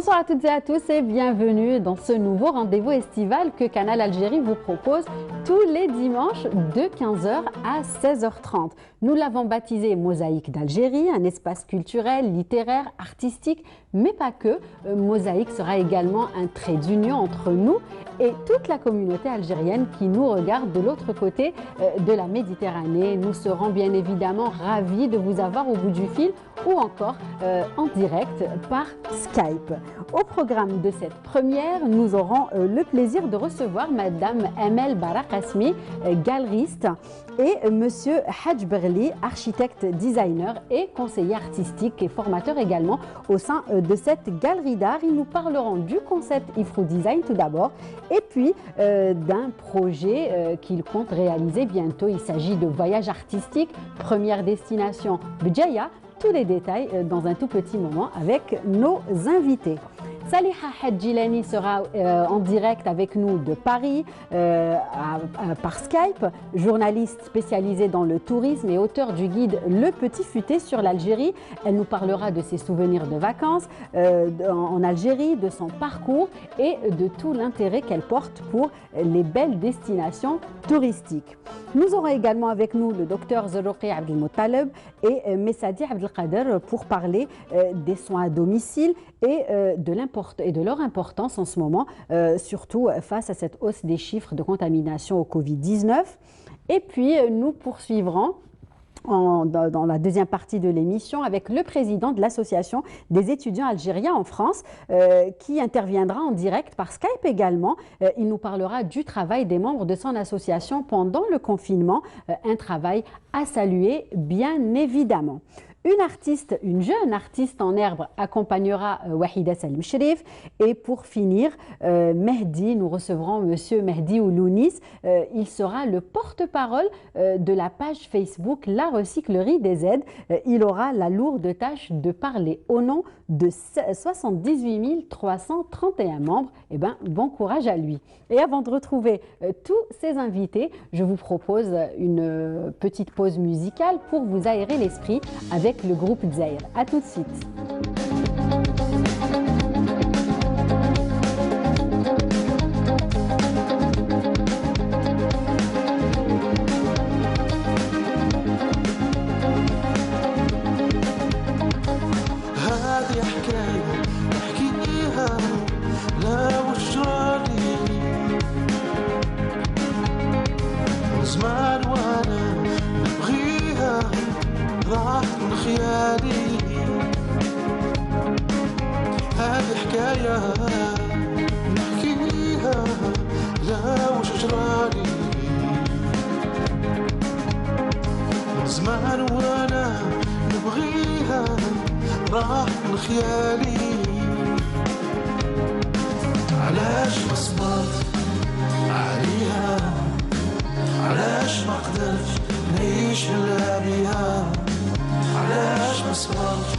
Bonsoir à toutes et à tous et bienvenue dans ce nouveau rendez-vous estival que Canal Algérie vous propose tous les dimanches de 15h à 16h30. Nous l'avons baptisé Mosaïque d'Algérie, un espace culturel, littéraire, artistique, mais pas que. Mosaïque sera également un trait d'union entre nous et toute la communauté algérienne qui nous regarde de l'autre côté de la Méditerranée. Nous serons bien évidemment ravis de vous avoir au bout du fil ou encore en direct par Skype. Au programme de cette première, nous aurons le plaisir de recevoir Madame Amel Barakasmi, galeriste, et Monsieur Hadj Berli, architecte, designer et conseiller artistique et formateur également au sein de cette galerie d'art. Ils nous parleront du concept Ifrou Design tout d'abord et puis d'un projet qu'ils comptent réaliser bientôt. Il s'agit de voyage artistique, première destination Bdjaya. Tous les détails dans un tout petit moment avec nos invités. Saliha Hadjilani sera en direct avec nous de Paris par Skype, journaliste spécialisée dans le tourisme et auteur du guide Le Petit Futé sur l'Algérie. Elle nous parlera de ses souvenirs de vacances en Algérie, de son parcours et de tout l'intérêt qu'elle porte pour les belles destinations touristiques. Nous aurons également avec nous le docteur Zerouki Abdelmoutaleb et Messadi Abdelkader pour parler des soins à domicile et de leur importance en ce moment, surtout face à cette hausse des chiffres de contamination au Covid-19. Et puis, nous poursuivrons dans la deuxième partie de l'émission avec le président de l'association des étudiants algériens en France qui interviendra en direct par Skype également. Il nous parlera du travail des membres de son association pendant le confinement, un travail à saluer bien évidemment. Une jeune artiste en herbe accompagnera Wahida Salim Sherif. Et pour finir, Mehdi, nous recevrons Monsieur Mehdi Oulounis. Il sera le porte-parole de la page Facebook La Recyclerie des Aides. Il aura la lourde tâche de parler au nom de 78 331 membres. Eh bien, bon courage à lui. Et avant de retrouver tous ces invités, je vous propose une petite pause musicale pour vous aérer l'esprit avec le groupe Zahir. A tout de suite. هذه حكاية نحكيها لا وش جرالي من زمان وانا نبغيها راح من خيالي علاش ما صبرت عليها علاش ما قدرت نعيش الا بيها علاش ما صبرت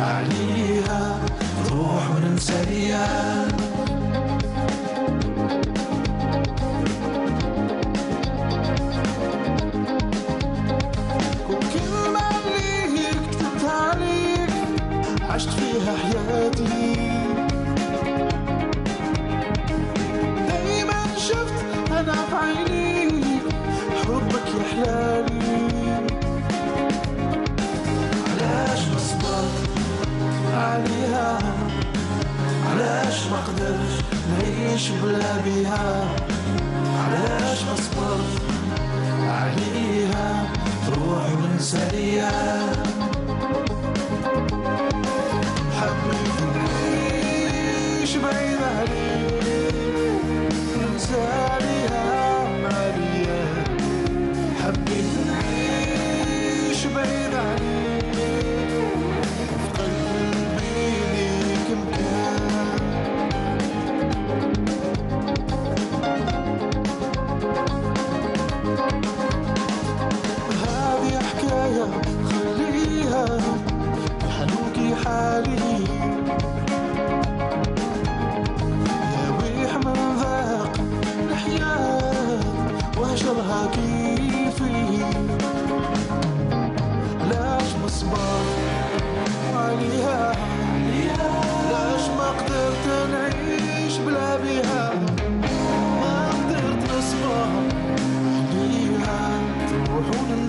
عليها نروح وننسى ليها كل كلمة اللي كتبتها عليك عشت فيها حياتي دايما شفت أنا في عينيك حبك يحلالي عليها علاش ما قدرت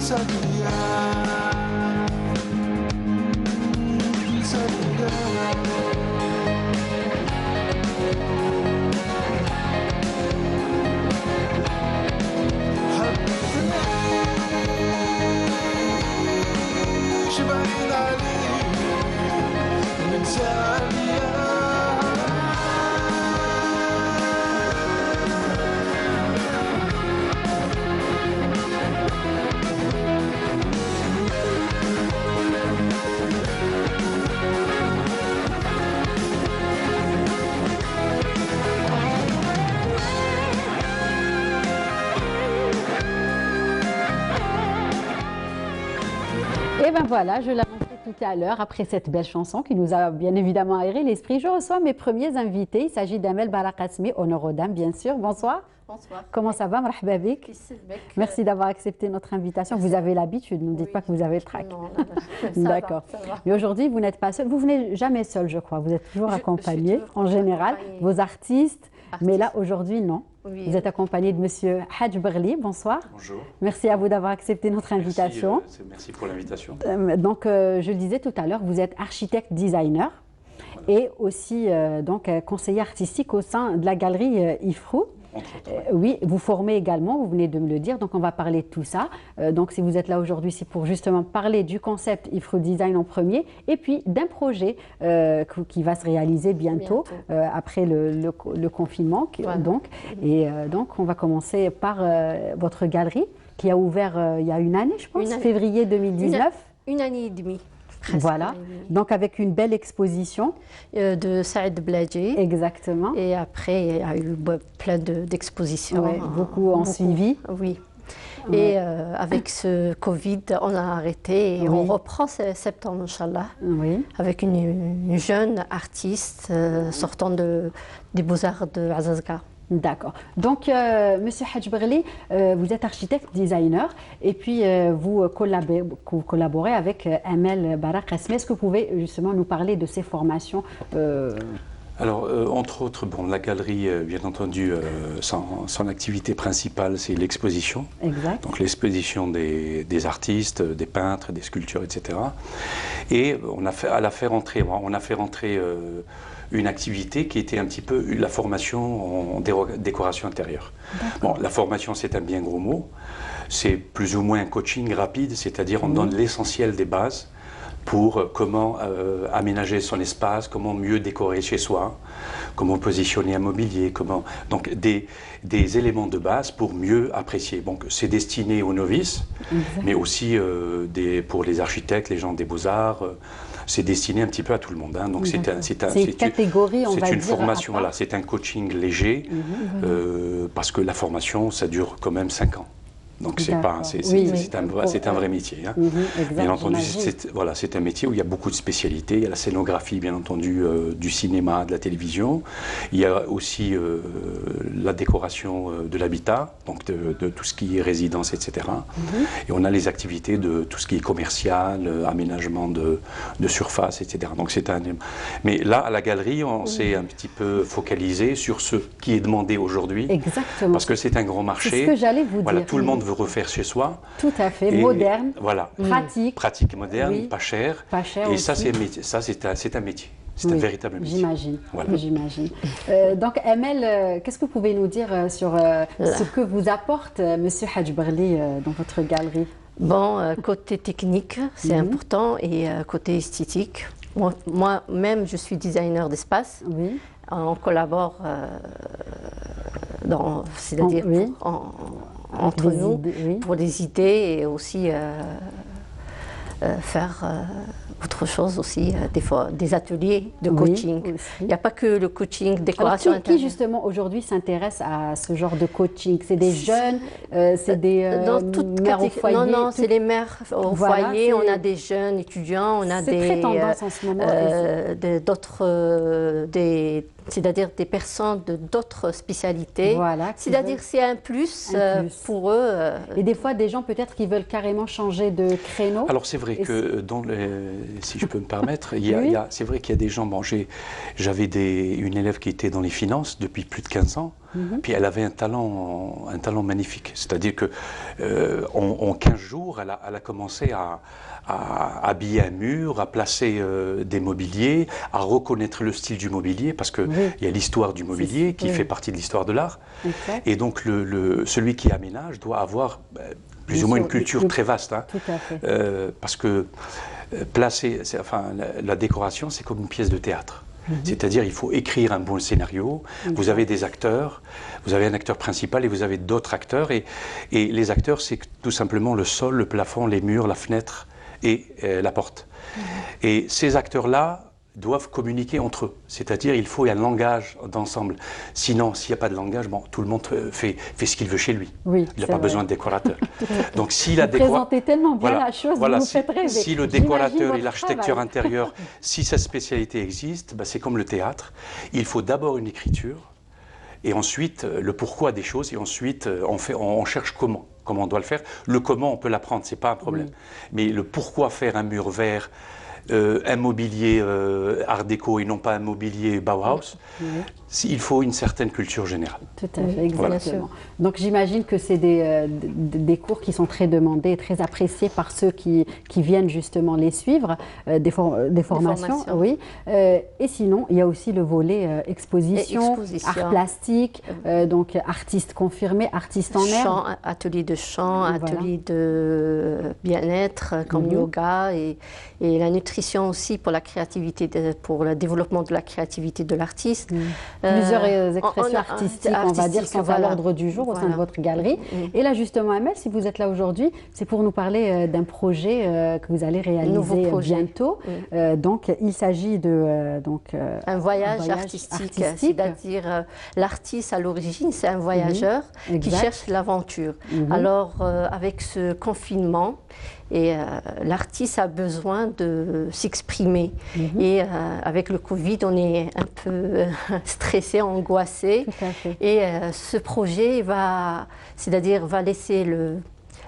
ننسى الأيام ننسى الأيام حبيتني شبعين عليك ننسى الأيام Et ben voilà, je l'annonçais tout à l'heure, après cette belle chanson qui nous a bien évidemment aéré l'esprit, je reçois mes premiers invités. Il s'agit d'Amel Barakasmi, honneur aux dames bien sûr. Bonsoir. Bonsoir. Comment ça va, marhaba bik? Merci d'avoir accepté notre invitation. Vous avez l'habitude, ne dites pas que vous avez le trac. Non, d'accord. Mais aujourd'hui, vous n'êtes pas seul. Vous venez jamais seul, je crois. Vous êtes toujours accompagné, en général, vos artistes. Mais là, aujourd'hui, non. Oui. Vous êtes accompagné de Monsieur Hadj Berli. Bonsoir. Bonjour. Merci à vous d'avoir accepté notre invitation. Merci pour l'invitation. Donc, je le disais tout à l'heure, vous êtes architecte designer et aussi conseiller artistique au sein de la galerie Ifrou. Entre autres, Oui, vous formez également, vous venez de me le dire, donc on va parler de tout ça. Donc si vous êtes là aujourd'hui, c'est pour justement parler du concept Ifrou Design en premier et puis d'un projet qui va se réaliser bientôt. Après le confinement. Voilà. Donc on va commencer par votre galerie qui a ouvert il y a une année, je pense, février 2019. Une année et demie. Voilà, donc avec une belle exposition. De Saïd Bladji. Exactement. Et après, il y a eu plein d'expositions. Ouais, beaucoup ont suivi. Oui. Ouais. Et avec ce Covid, on a arrêté et on reprend septembre, Inch'Allah, avec une jeune artiste sortant des Beaux-Arts de Azazga. D'accord. Donc, Monsieur Hadj Berli, vous êtes architecte, designer, et puis vous collaborez avec Amel Barakasmi. Est-ce que vous pouvez justement nous parler de ces formations Alors, entre autres, bon, la galerie, bien entendu, son activité principale, c'est l'exposition. Exact. Donc, l'exposition des artistes, des peintres, des sculptures, etc. Et on a fait rentrer une activité qui était un petit peu la formation en décoration intérieure. Bon, la formation, c'est un bien gros mot. C'est plus ou moins un coaching rapide, c'est-à-dire on donne l'essentiel des bases pour comment aménager son espace, comment mieux décorer chez soi, comment positionner un mobilier, donc des éléments de base pour mieux apprécier. Donc c'est destiné aux novices, mais aussi pour les architectes, les gens des beaux-arts. C'est destiné un petit peu à tout le monde. Hein. Donc c'est une catégorie, on va dire. C'est une formation, voilà, c'est un coaching léger, parce que la formation, ça dure quand même 5 ans. Donc c'est un vrai métier. Hein. Bien entendu, c'est un métier où il y a beaucoup de spécialités. Il y a la scénographie, bien entendu, du cinéma, de la télévision. Il y a aussi la décoration de l'habitat, donc de tout ce qui est résidence, etc. Et on a les activités de tout ce qui est commercial, aménagement de surface, etc. Donc mais là, à la galerie, on s'est un petit peu focalisé sur ce qui est demandé aujourd'hui. Exactement. Parce que c'est un grand marché. C'est ce que j'allais vous dire. Tout le monde veut refaire chez soi. Tout à fait, moderne, voilà. pratique, moderne, pas cher. Et ça, c'est un métier. C'est un véritable métier. J'imagine. Voilà. J'imagine. Donc, Amel, qu'est-ce que vous pouvez nous dire sur ce que vous apporte Monsieur Hadj Berli dans votre galerie? Bon, côté technique, c'est important, et côté esthétique. Moi-même, je suis designer d'espace. Oui. On collabore, c'est-à-dire entre nous, pour des idées, et aussi faire autre chose aussi, des fois des ateliers de coaching. Il n'y a pas que le coaching décoration intérieure. Qui justement aujourd'hui s'intéresse à ce genre de coaching? C'est des jeunes, c'est des mères au foyer? Non, c'est les mères au foyer. On a des jeunes étudiants, on a c'est très tendance en ce moment. C'est-à-dire des personnes d'autres spécialités. Voilà, c'est-à-dire c'est un plus pour eux. Et des fois, des gens peut-être qui veulent carrément changer de créneau. Alors c'est vrai. vrai que, si je peux me permettre, c'est vrai qu'il y a des gens, j'avais une élève qui était dans les finances depuis plus de 15 ans, puis elle avait un talent magnifique. C'est-à-dire que en 15 jours, elle a commencé à habiller un mur, à placer des mobiliers, à reconnaître le style du mobilier, parce qu'il y a l'histoire du mobilier qui fait partie de l'histoire de l'art. Et donc celui qui aménage doit avoir plus ou moins une culture très vaste. Hein, tout à fait. Parce que la décoration, c'est comme une pièce de théâtre. C'est-à-dire il faut écrire un bon scénario, vous avez des acteurs, vous avez un acteur principal et vous avez d'autres acteurs. Et les acteurs, c'est tout simplement le sol, le plafond, les murs, la fenêtre et la porte. Et ces acteurs-là doivent communiquer entre eux. C'est-à-dire il faut un langage d'ensemble. Sinon, s'il n'y a pas de langage, tout le monde fait ce qu'il veut chez lui. Oui, il n'a pas besoin de décorateur. Donc si vous présentez tellement bien la chose, vous nous faites rêver. Si le décorateur et l'architecture intérieure, si cette spécialité existe, c'est comme le théâtre. Il faut d'abord une écriture, et ensuite le pourquoi des choses, et ensuite on cherche comment on doit le faire. Le comment, on peut l'apprendre, c'est pas un problème. Mais le pourquoi faire un mur vert, un mobilier art déco et non pas un mobilier Bauhaus, il faut une certaine culture générale. Tout à fait, exactement. Voilà. Donc j'imagine que c'est des cours qui sont très demandés et très appréciés par ceux qui viennent justement les suivre, des formations. Oui. Et sinon, il y a aussi le volet exposition, art plastique, donc artiste confirmé, artiste en herbe. Atelier de chant, atelier de bien-être comme yoga et la nutrition aussi pour la créativité, pour le développement de la créativité de l'artiste. Plusieurs expressions artistiques, on va dire, sont à l'ordre du jour au sein de votre galerie. Et là, justement, Amel, si vous êtes là aujourd'hui, c'est pour nous parler d'un projet que vous allez réaliser bientôt. Donc, il s'agit de un voyage artistique. C'est-à-dire, l'artiste, à l'origine, c'est un voyageur qui cherche l'aventure. Alors, avec ce confinement, l'artiste a besoin de s'exprimer. Et avec le Covid, on est un peu stressé, angoissé. Et ce projet va laisser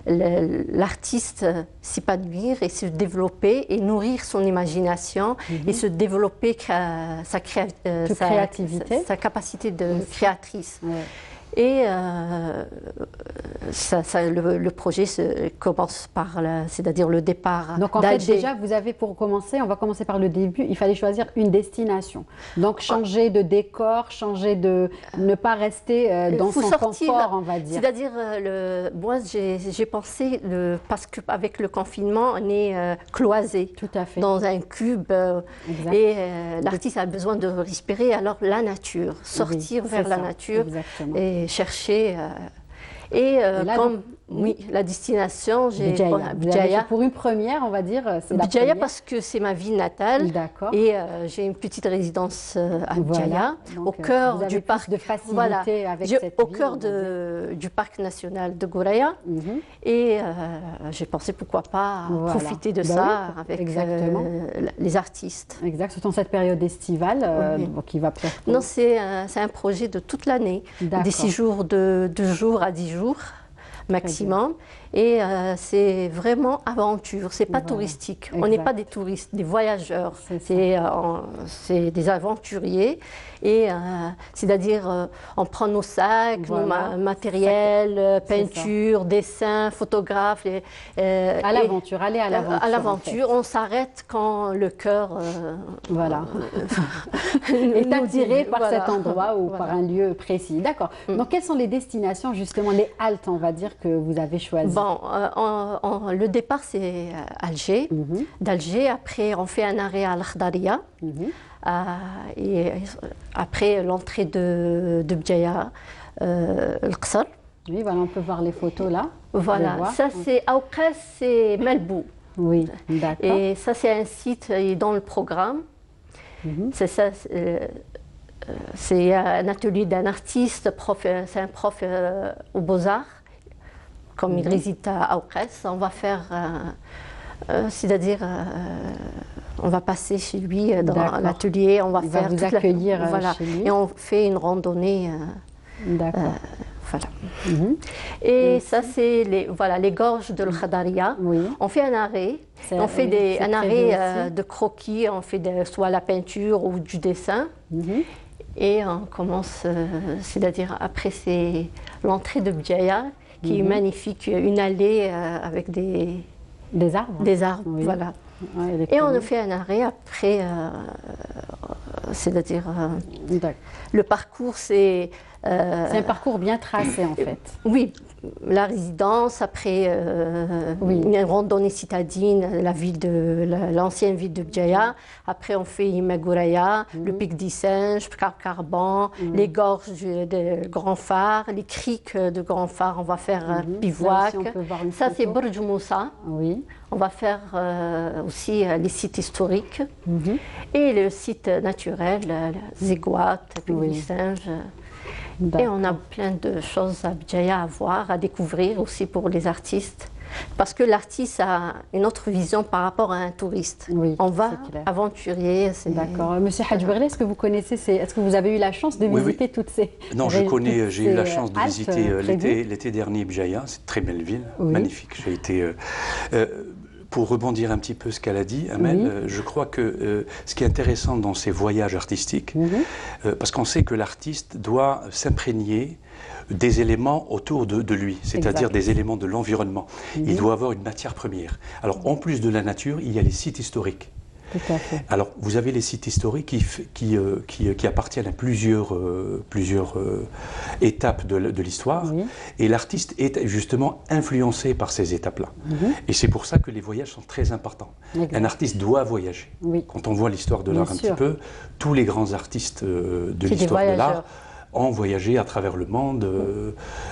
l'artiste s'épanouir et se développer et nourrir son imagination et se développer sa créativité, sa capacité de créatrice. Et le projet commence par, c'est-à-dire le départ. Donc en fait, déjà, vous avez pour commencer, on va commencer par le début, il fallait choisir une destination. Donc changer de décor, ne pas rester dans son confort, on va dire. C'est-à-dire, moi j'ai pensé, parce qu'avec le confinement, on est cloisé dans un cube. Et l'artiste a besoin de respirer, alors la nature, sortir vers la nature. Et chercher la destination, j'ai Budjaya. Pour une première, on va dire, c'est la Budjaya parce que c'est ma ville natale. Et j'ai une petite résidence à Budjaya, au cœur du parc. De facilité avec cette ville, au cœur du parc national de Gouraya. Et j'ai pensé pourquoi pas profiter de ça avec les artistes. Exact, surtout en cette période estivale qui va plaire. Non, c'est un projet de toute l'année, des séjours de 2 jours à 10 jours maximum. Et c'est vraiment aventure, c'est pas touristique. On n'est pas des touristes, des voyageurs. C'est des aventuriers. Et c'est-à-dire, on prend nos sacs, nos matériels, peinture, dessin, photographe. À l'aventure, aller à l'aventure. À l'aventure, on s'arrête quand le cœur est attiré par cet endroit ou par un lieu précis. D'accord. Donc, quelles sont les destinations, justement, les haltes, on va dire, que vous avez choisies? Bon, le départ, c'est Alger. D'Alger, après, on fait un arrêt à l'Akhdariya. Et après l'entrée de Budjaya, l'Qsar. Oui, voilà, on peut voir les photos là. Voilà, ça c'est Aouqas, c'est Melbou. Oui, d'accord. Et ça c'est un site dans le programme. C'est ça. C'est un atelier d'un artiste, c'est un prof aux Beaux-Arts. Comme il réside à Aouqas, on va faire, c'est-à-dire, on va passer chez lui dans l'atelier, on va faire vous accueillir chez lui. Et on fait une randonnée Voilà. Et ça, c'est les gorges de l'Khadaria. On fait un arrêt. On fait un arrêt de croquis. On fait soit la peinture ou du dessin. Et on commence, c'est-à-dire après, c'est l'entrée de Bdjaya, qui est magnifique, une allée avec des arbres. Des arbres, voilà. Ouais, et on fait un arrêt après, c'est-à-dire le parcours, c'est un parcours bien tracé en fait. Oui, la résidence, après une randonnée citadine, l'ancienne ville de Bdjaya. Après on fait Imaguraya, le pic du Singe, Carban, les gorges de Grand Phare, les criques de Grand Phare, on va faire bivouac. Ça c'est Burj Moussa. Oui. On va faire aussi les sites historiques et le site naturel, Zéguat, Pic du Singe. Et on a plein de choses à Bdjaya à voir, à découvrir aussi pour les artistes. Parce que l'artiste a une autre vision par rapport à un touriste. Oui, on va aventurier. D'accord. Monsieur Hadj Berli, est-ce que vous connaissez, est-ce que vous avez eu la chance de visiter toutes ces... Non, je connais, j'ai eu la chance de visiter l'été dernier Bdjaya, c'est une très belle ville, magnifique. J'ai été... pour rebondir un petit peu ce qu'elle a dit, Amel, je crois que ce qui est intéressant dans ces voyages artistiques, parce qu'on sait que l'artiste doit s'imprégner des éléments autour de lui, c'est-à-dire des éléments de l'environnement. Il doit avoir une matière première. Alors, en plus de la nature, il y a les sites historiques. Tout à fait. Alors, vous avez les sites historiques qui appartiennent à plusieurs étapes de l'histoire, et l'artiste est justement influencé par ces étapes-là. Et c'est pour ça que les voyages sont très importants. Un artiste doit voyager. Quand on voit l'histoire de l'art un petit peu, tous les grands artistes de l'histoire de l'art ont voyagé à travers le monde,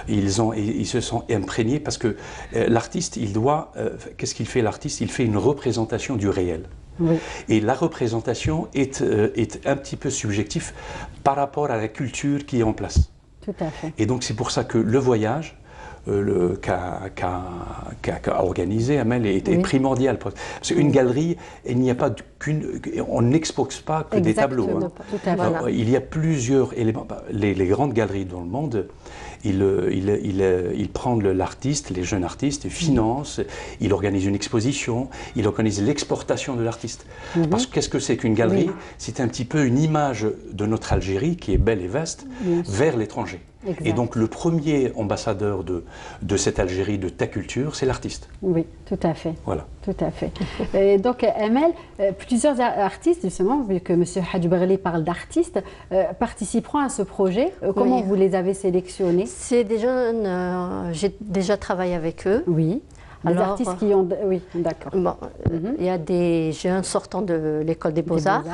ils se sont imprégnés, parce que l'artiste, il doit, qu'est-ce qu'il fait l'artiste? Il fait une représentation du réel. Et la représentation est un petit peu subjective par rapport à la culture qui est en place. Tout à fait. Et donc c'est pour ça que le voyage qu'a organisé Amel est primordial. Parce qu'une galerie, il n'y a pas on n'expose pas que des tableaux. Tout à fait. Alors, il y a plusieurs éléments. Les grandes galeries dans le monde, il prend l'artiste, les jeunes artistes, il finance, il organise une exposition, il organise l'exportation de l'artiste. Parce que qu'est-ce que c'est qu'une galerie? C'est un petit peu une image de notre Algérie, qui est belle et vaste, vers l'étranger. Et donc le premier ambassadeur de cette Algérie, de ta culture, c'est l'artiste. Oui, tout à fait. Voilà. Tout à fait. Et donc, Amel, plusieurs artistes, justement, vu que M. Hadj Berli parle d'artistes, participeront à ce projet. Comment vous les avez sélectionnés? C'est des jeunes, j'ai déjà travaillé avec eux. Oui. Les artistes qui ont... Oui, d'accord. Bon, il y a des jeunes sortant de l'école des Beaux-Arts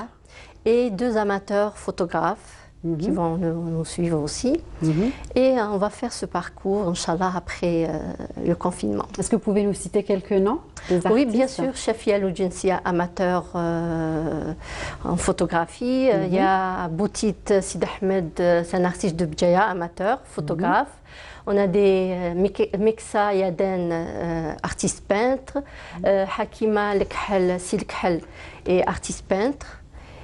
et 2 amateurs photographes qui vont nous suivre aussi. Et on va faire ce parcours, Inch'Allah, après le confinement. Est-ce que vous pouvez nous citer quelques noms des artistes? Oui, bien sûr. Chafia Loujensia, amateur en photographie. Il y a Boutit Sid Ahmed, c'est un artiste de Bdjaya, amateur, photographe. On a des Meksa Yaden, artiste peintre. Hakima Lekhel, Silkhel, et artiste peintre.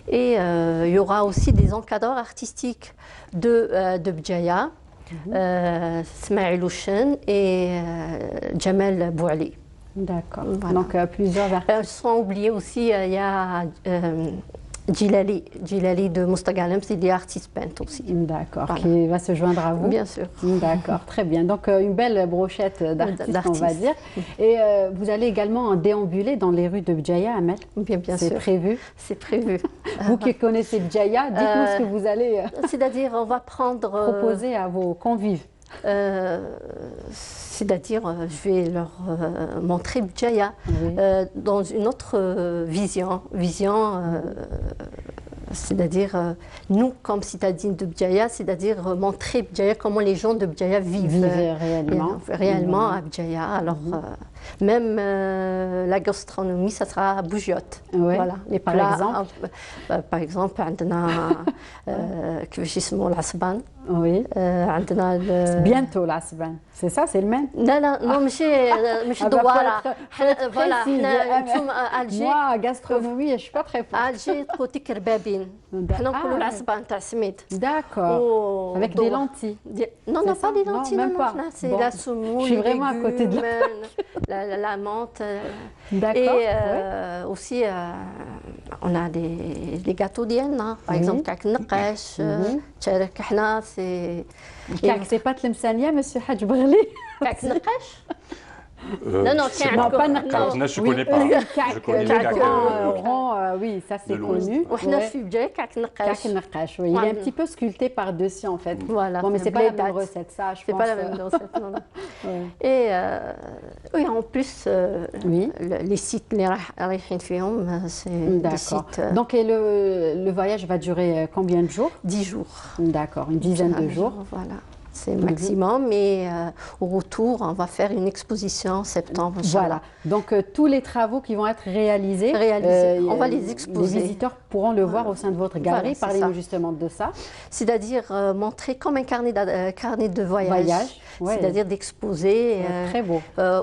Et il y aura aussi des encadreurs artistiques de Bdjaya, Smaïl Ouchen et Jamel Bouali. D'accord. Voilà. Donc plusieurs artistes. Sans oublier aussi, il y a Djilali de Moustaghalem, c'est des artistes peintres aussi. D'accord, voilà. Qui va se joindre à vous. Bien sûr. D'accord, très bien. Donc une belle brochette d'artistes, on va dire. Et vous allez également déambuler dans les rues de Bdjaya, Amel? Bien sûr. C'est prévu? C'est prévu. Vous qui connaissez Bdjaya, dites-nous ce que vous allez c'est-à-dire, on va proposer à vos convives. C'est-à-dire, je vais leur montrer Bdjaya dans une autre vision. C'est-à-dire, nous, comme citadines de Bdjaya, c'est-à-dire montrer Bdjaya, comment les gens de Bdjaya vivent réellement à Bdjaya. Alors, Même la gastronomie, ça sera bougiotte. Ouais. Voilà, les Par plats, exemple par exemple, عندنا كيفاش يسموه العصبان. Oui. عندنا Bientôt l'asban. C'est ça, c'est le même. لا مش دواره. فوالا حنا انتم الجي. Moi, gastronomie, je suis pas très forte. الجي تقولي كربابين. حنا نقولوا العصبان تاع سميد. D'accord. Avec des lentilles. Non, non, pas des lentilles, même pas. C'est Bon. la semoule, Je suis vraiment à côté de la menthe. D'accord. Et aussi, on a des gâteaux d'Yen, hein. Par exemple, كعك النقاش, تشارك احنا, c'est... كعك c'est pas تلمسانية, monsieur Hadj Brelli. كعك النقاش. Non, non, pas نقاش. je ne connais pas. Je connais le كعك rond, oui, ça c'est connu. وحنا في بجاي كعك النقاش. كعك النقاش, oui. Il est un petit peu sculpté par-dessus en fait. Voilà. Bon, mais c'est pas la même recette, ça, je pense. C'est pas la même recette, non. Et oui, en plus, les sites les رايحين فيهم, c'est des sites. Donc, et le voyage va durer combien de jours? 10 jours. D'accord, une dizaine de jours. Voilà. C'est maximum, mais au retour, on va faire une exposition en septembre. Voilà, donc tous les travaux qui vont être réalisés, on va les exposer. Les visiteurs pourront le voir au sein de votre galerie. Voilà, parlez-nous justement de ça. C'est-à-dire montrer comme un carnet de voyage. Ouais. C'est-à-dire d'exposer. Très beau.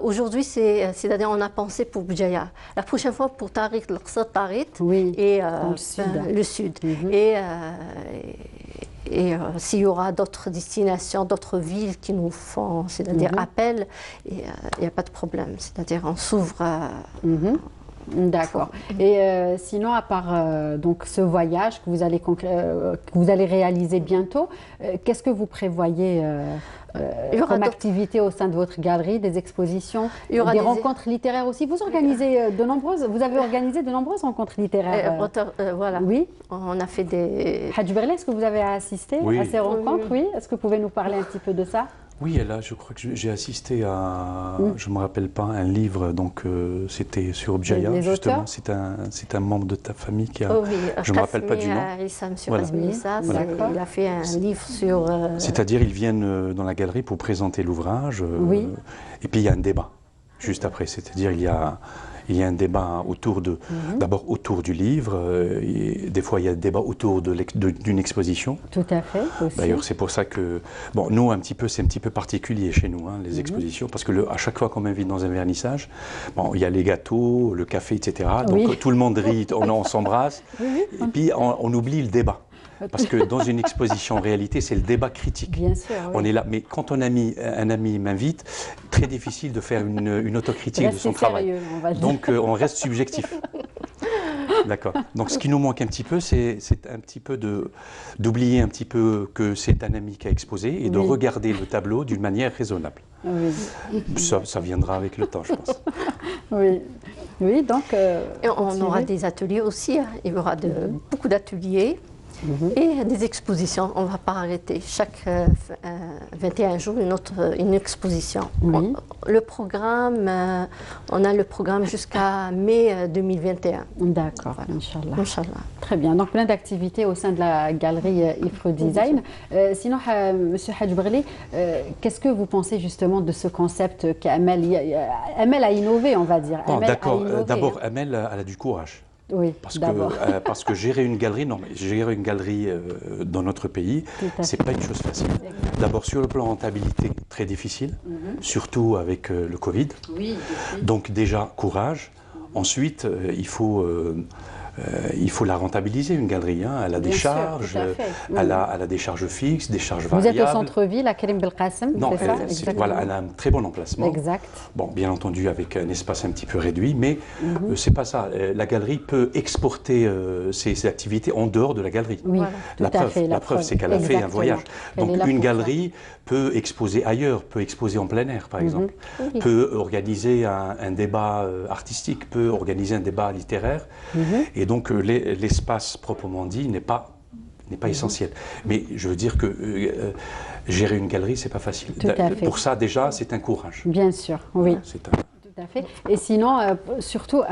Aujourd'hui, c'est-à-dire on a pensé pour Bjaya. La prochaine fois pour Tarit, oui, et le sud. Et s'il y aura d'autres destinations, d'autres villes qui nous font, c'est-à-dire appel, il n'y a pas de problème. C'est-à-dire on s'ouvre. D'accord. Et sinon, à part donc ce voyage que vous allez réaliser bientôt, qu'est-ce que vous prévoyez comme activité au sein de votre galerie, des expositions, des rencontres littéraires aussi? Vous avez organisé de nombreuses rencontres littéraires. Voilà. Oui. On a fait des. Hadj Brelli, est-ce que vous avez assisté à ces rencontres? Oui. Est-ce que vous pouvez nous parler un petit peu de ça? Oui, et là, je crois que j'ai assisté à, je ne me rappelle pas, un livre, donc c'était sur Bjaya, justement. C'est un membre de ta famille qui a, je ne me rappelle pas du nom. Voilà. Il a fait un livre sur... C'est-à-dire, ils viennent dans la galerie pour présenter l'ouvrage, et puis il y a un débat, juste après. C'est-à-dire, il y a un débat d'abord autour du livre, et des fois il y a un débat autour d'une exposition. Tout à fait. D'ailleurs, c'est pour ça que, bon, nous, c'est un petit peu particulier chez nous, hein, les expositions, parce que à chaque fois qu'on m'invite dans un vernissage, bon, il y a les gâteaux, le café, etc. Donc tout le monde rit, on s'embrasse, et puis on oublie le débat. Parce que dans une exposition, en réalité, c'est le débat critique. Bien sûr. Oui. On est là, mais quand un ami m'invite, très difficile de faire une autocritique de son travail. On va dire. Donc on reste subjectif. D'accord. Donc ce qui nous manque un petit peu, c'est un petit peu d'oublier un petit peu que c'est un ami qui a exposé et de regarder le tableau d'une manière raisonnable. Oui. Ça viendra avec le temps, je pense. Oui, donc... et on aura des ateliers aussi, hein. Il y aura beaucoup d'ateliers. Et des expositions, on ne va pas arrêter. Chaque 21 jours, une exposition. Oui. Le programme, on a le programme jusqu'à mai 2021. D'accord, voilà. Inch'Allah. Inch'Allah. Très bien, donc plein d'activités au sein de la galerie Ifro Design. Sinon, Monsieur Hadj Brelli, qu'est-ce que vous pensez justement de ce concept qu'Amel a innové, on va dire? Bon, d'accord, d'abord, Amel, elle a du courage. Oui, parce que gérer une galerie, dans notre pays, c'est pas une chose facile. D'abord sur le plan rentabilité, très difficile, surtout avec le Covid. Oui, donc déjà courage. Ensuite, il faut la rentabiliser, une galerie. Hein. Elle a des charges, elle a des charges fixes, des charges variables. Vous êtes au centre-ville, à Karim Belkacem, c'est ça? Voilà, elle a un très bon emplacement. Exact. Bon, bien entendu, avec un espace un petit peu réduit, mais c'est pas ça. La galerie peut exporter ses activités en dehors de la galerie. Oui, la preuve, c'est qu'elle a fait un voyage. Donc une galerie peut exposer ailleurs, peut exposer en plein air, par exemple, peut organiser un débat artistique, peut organiser un débat littéraire. Et donc l'espace proprement dit n'est pas essentiel. Mais je veux dire que gérer une galerie, c'est pas facile. Pour ça déjà, c'est un courage. Bien sûr, oui. à fait. Et sinon, surtout,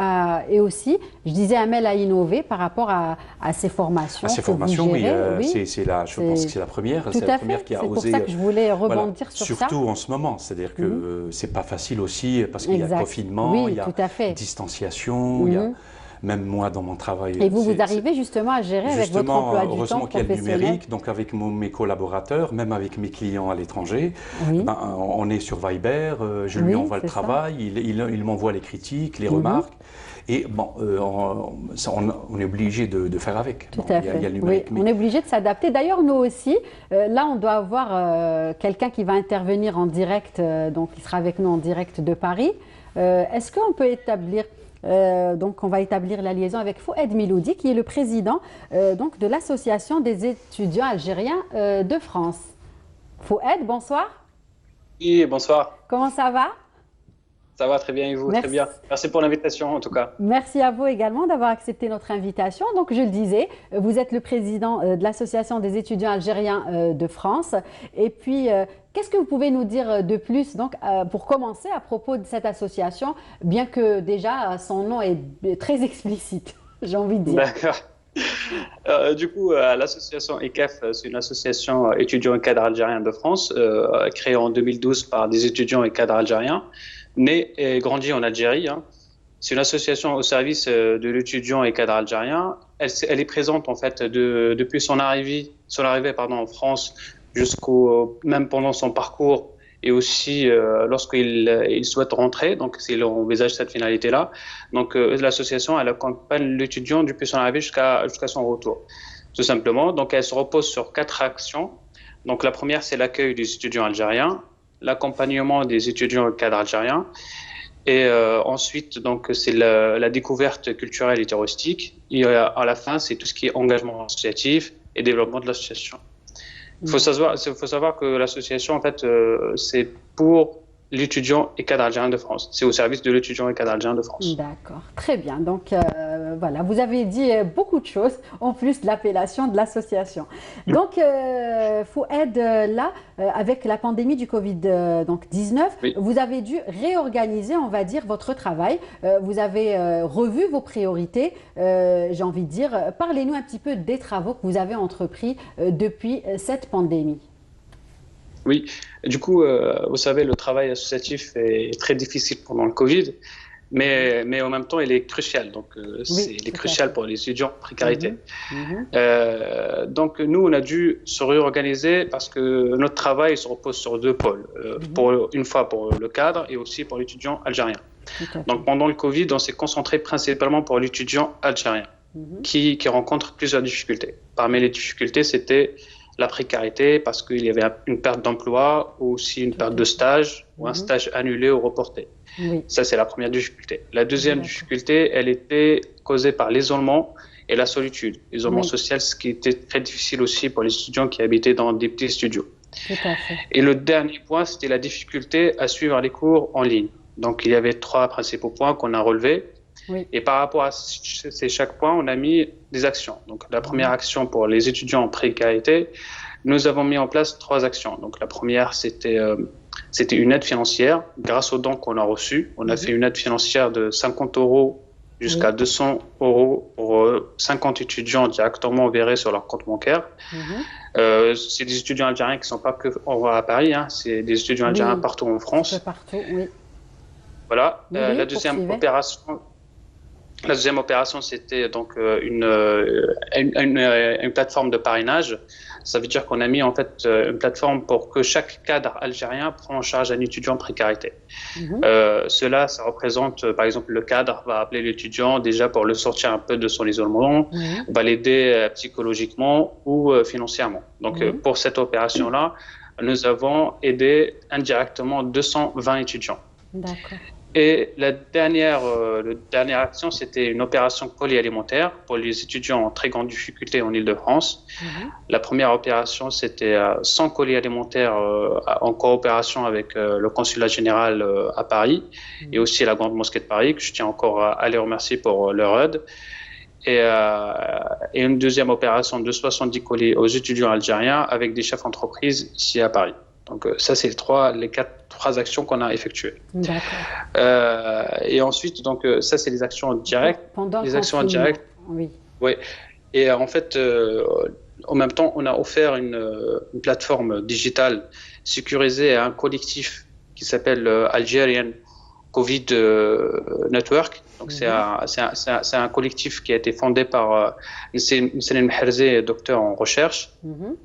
et aussi, je disais, Amel a innové par rapport à ces formations. À ces formations, oui, je pense que c'est la première. Tout à fait. Qui a c'est osé, pour ça que je voulais rebondir sur ça. Surtout en ce moment, c'est-à-dire que c'est pas facile aussi parce qu'il y a le confinement, il y a distanciation, il y a même moi dans mon travail. Et vous arrivez justement à gérer avec votre emploi du temps heureusement qu'il y a le professionnel. numérique, donc avec mes collaborateurs, même avec mes clients à l'étranger, on est sur Viber, je lui envoie le travail, il m'envoie les critiques, les remarques. Et bon, on est obligé de faire avec. Tout à fait. Il y a le numérique, on est obligé de s'adapter. D'ailleurs, nous aussi, là, on doit avoir quelqu'un qui va intervenir en direct, donc il sera avec nous en direct de Paris. Est-ce qu'on peut établir, donc on va établir la liaison avec Fouad Miloudi, qui est le président donc de l'Association des étudiants algériens de France. Fouad, bonsoir. Oui, bonsoir. Comment ça va? Ça va très bien et vous? Très bien. Merci pour l'invitation en tout cas. Merci à vous également d'avoir accepté notre invitation. Donc je le disais, vous êtes le président de l'Association des étudiants algériens de France. Et puis, qu'est-ce que vous pouvez nous dire de plus donc, pour commencer à propos de cette association, bien que déjà son nom est très explicite, j'ai envie de dire. D'accord. Du coup, l'association ECAF, c'est une association étudiants et cadres algériens de France, créée en 2012 par des étudiants et cadres algériens, nés et grandis en Algérie. C'est une association au service de l'étudiant et cadre algérien. Elle est présente en fait depuis son arrivée en France jusqu'au même pendant son parcours et aussi lorsqu'il souhaite rentrer. Donc, s'il envisage cette finalité-là. Donc, l'association elle accompagne l'étudiant depuis son arrivée jusqu'à son retour, tout simplement. Donc, elle se repose sur 4 actions. Donc, la première, c'est l'accueil des étudiants algériens, l'accompagnement des étudiants cadres algériens, et ensuite donc c'est la découverte culturelle et touristique, et à la fin c'est tout ce qui est engagement associatif et développement de l'association. Il faut savoir que l'association en fait c'est pour l'étudiant et cadre algérien de France. C'est au service de l'étudiant et cadre algérien de France. D'accord, très bien. Donc voilà, vous avez dit beaucoup de choses en plus de l'appellation de l'association. Donc Fouad, là, avec la pandémie du Covid-19, vous avez dû réorganiser, on va dire, votre travail. Vous avez revu vos priorités, j'ai envie de dire. Parlez-nous un petit peu des travaux que vous avez entrepris depuis cette pandémie. Oui, du coup, vous savez, le travail associatif est très difficile pendant le Covid, mais en même temps, il est crucial. Donc, il est crucial pour les étudiants en précarité. Donc, nous, on a dû se réorganiser parce que notre travail se repose sur 2 pôles. Une fois pour le cadre et aussi pour l'étudiant algérien. Donc, pendant le Covid, on s'est concentré principalement pour l'étudiant algérien qui rencontre plusieurs difficultés. Parmi les difficultés, c'était la précarité parce qu'il y avait une perte d'emploi ou aussi une perte de stage ou un stage annulé ou reporté. Ça, c'est la première difficulté. La deuxième difficulté, elle était causée par l'isolement et la solitude. L'isolement social, ce qui était très difficile aussi pour les étudiants qui habitaient dans des petits studios. Tout à fait. Et le dernier point, c'était la difficulté à suivre les cours en ligne. Donc, il y avait 3 principaux points qu'on a relevés. Et par rapport à chaque point, on a mis des actions. Donc, la première action pour les étudiants en précarité, nous avons mis en place 3 actions. Donc, la première, c'était une aide financière. Grâce aux dons qu'on a reçus, on a fait une aide financière de 50 € jusqu'à 200 € pour 50 étudiants directement verrés sur leur compte bancaire. C'est des étudiants algériens qui ne sont pas que à Paris, c'est des étudiants algériens partout en France. Partout, Voilà. La deuxième opération, c'était donc une plateforme de parrainage. Ça veut dire qu'on a mis en fait une plateforme pour que chaque cadre algérien prenne en charge un étudiant en précarité. Ça représente, par exemple, le cadre va appeler l'étudiant déjà pour le sortir un peu de son isolement, va l'aider psychologiquement ou financièrement. Donc pour cette opération-là, nous avons aidé indirectement 220 étudiants. D'accord. Et la dernière action, c'était une opération colis alimentaire pour les étudiants en très grande difficulté en Île-de-France. La première opération, c'était 100 colis alimentaires en coopération avec le consulat général à Paris et aussi la Grande Mosquée de Paris, que je tiens encore à les remercier pour leur aide. Et une deuxième opération de 70 colis aux étudiants algériens avec des chefs d'entreprise ici à Paris. Donc ça, c'est les trois actions qu'on a effectuées. D'accord. Et ensuite, donc ça, c'est les actions directes. Pendant les actions indirectes. Oui. Oui. Et en fait, en même temps, on a offert une plateforme digitale sécurisée à un collectif qui s'appelle Algerian Covid Network. Donc c'est un collectif qui a été fondé par Nselem Mherze, docteur en recherche.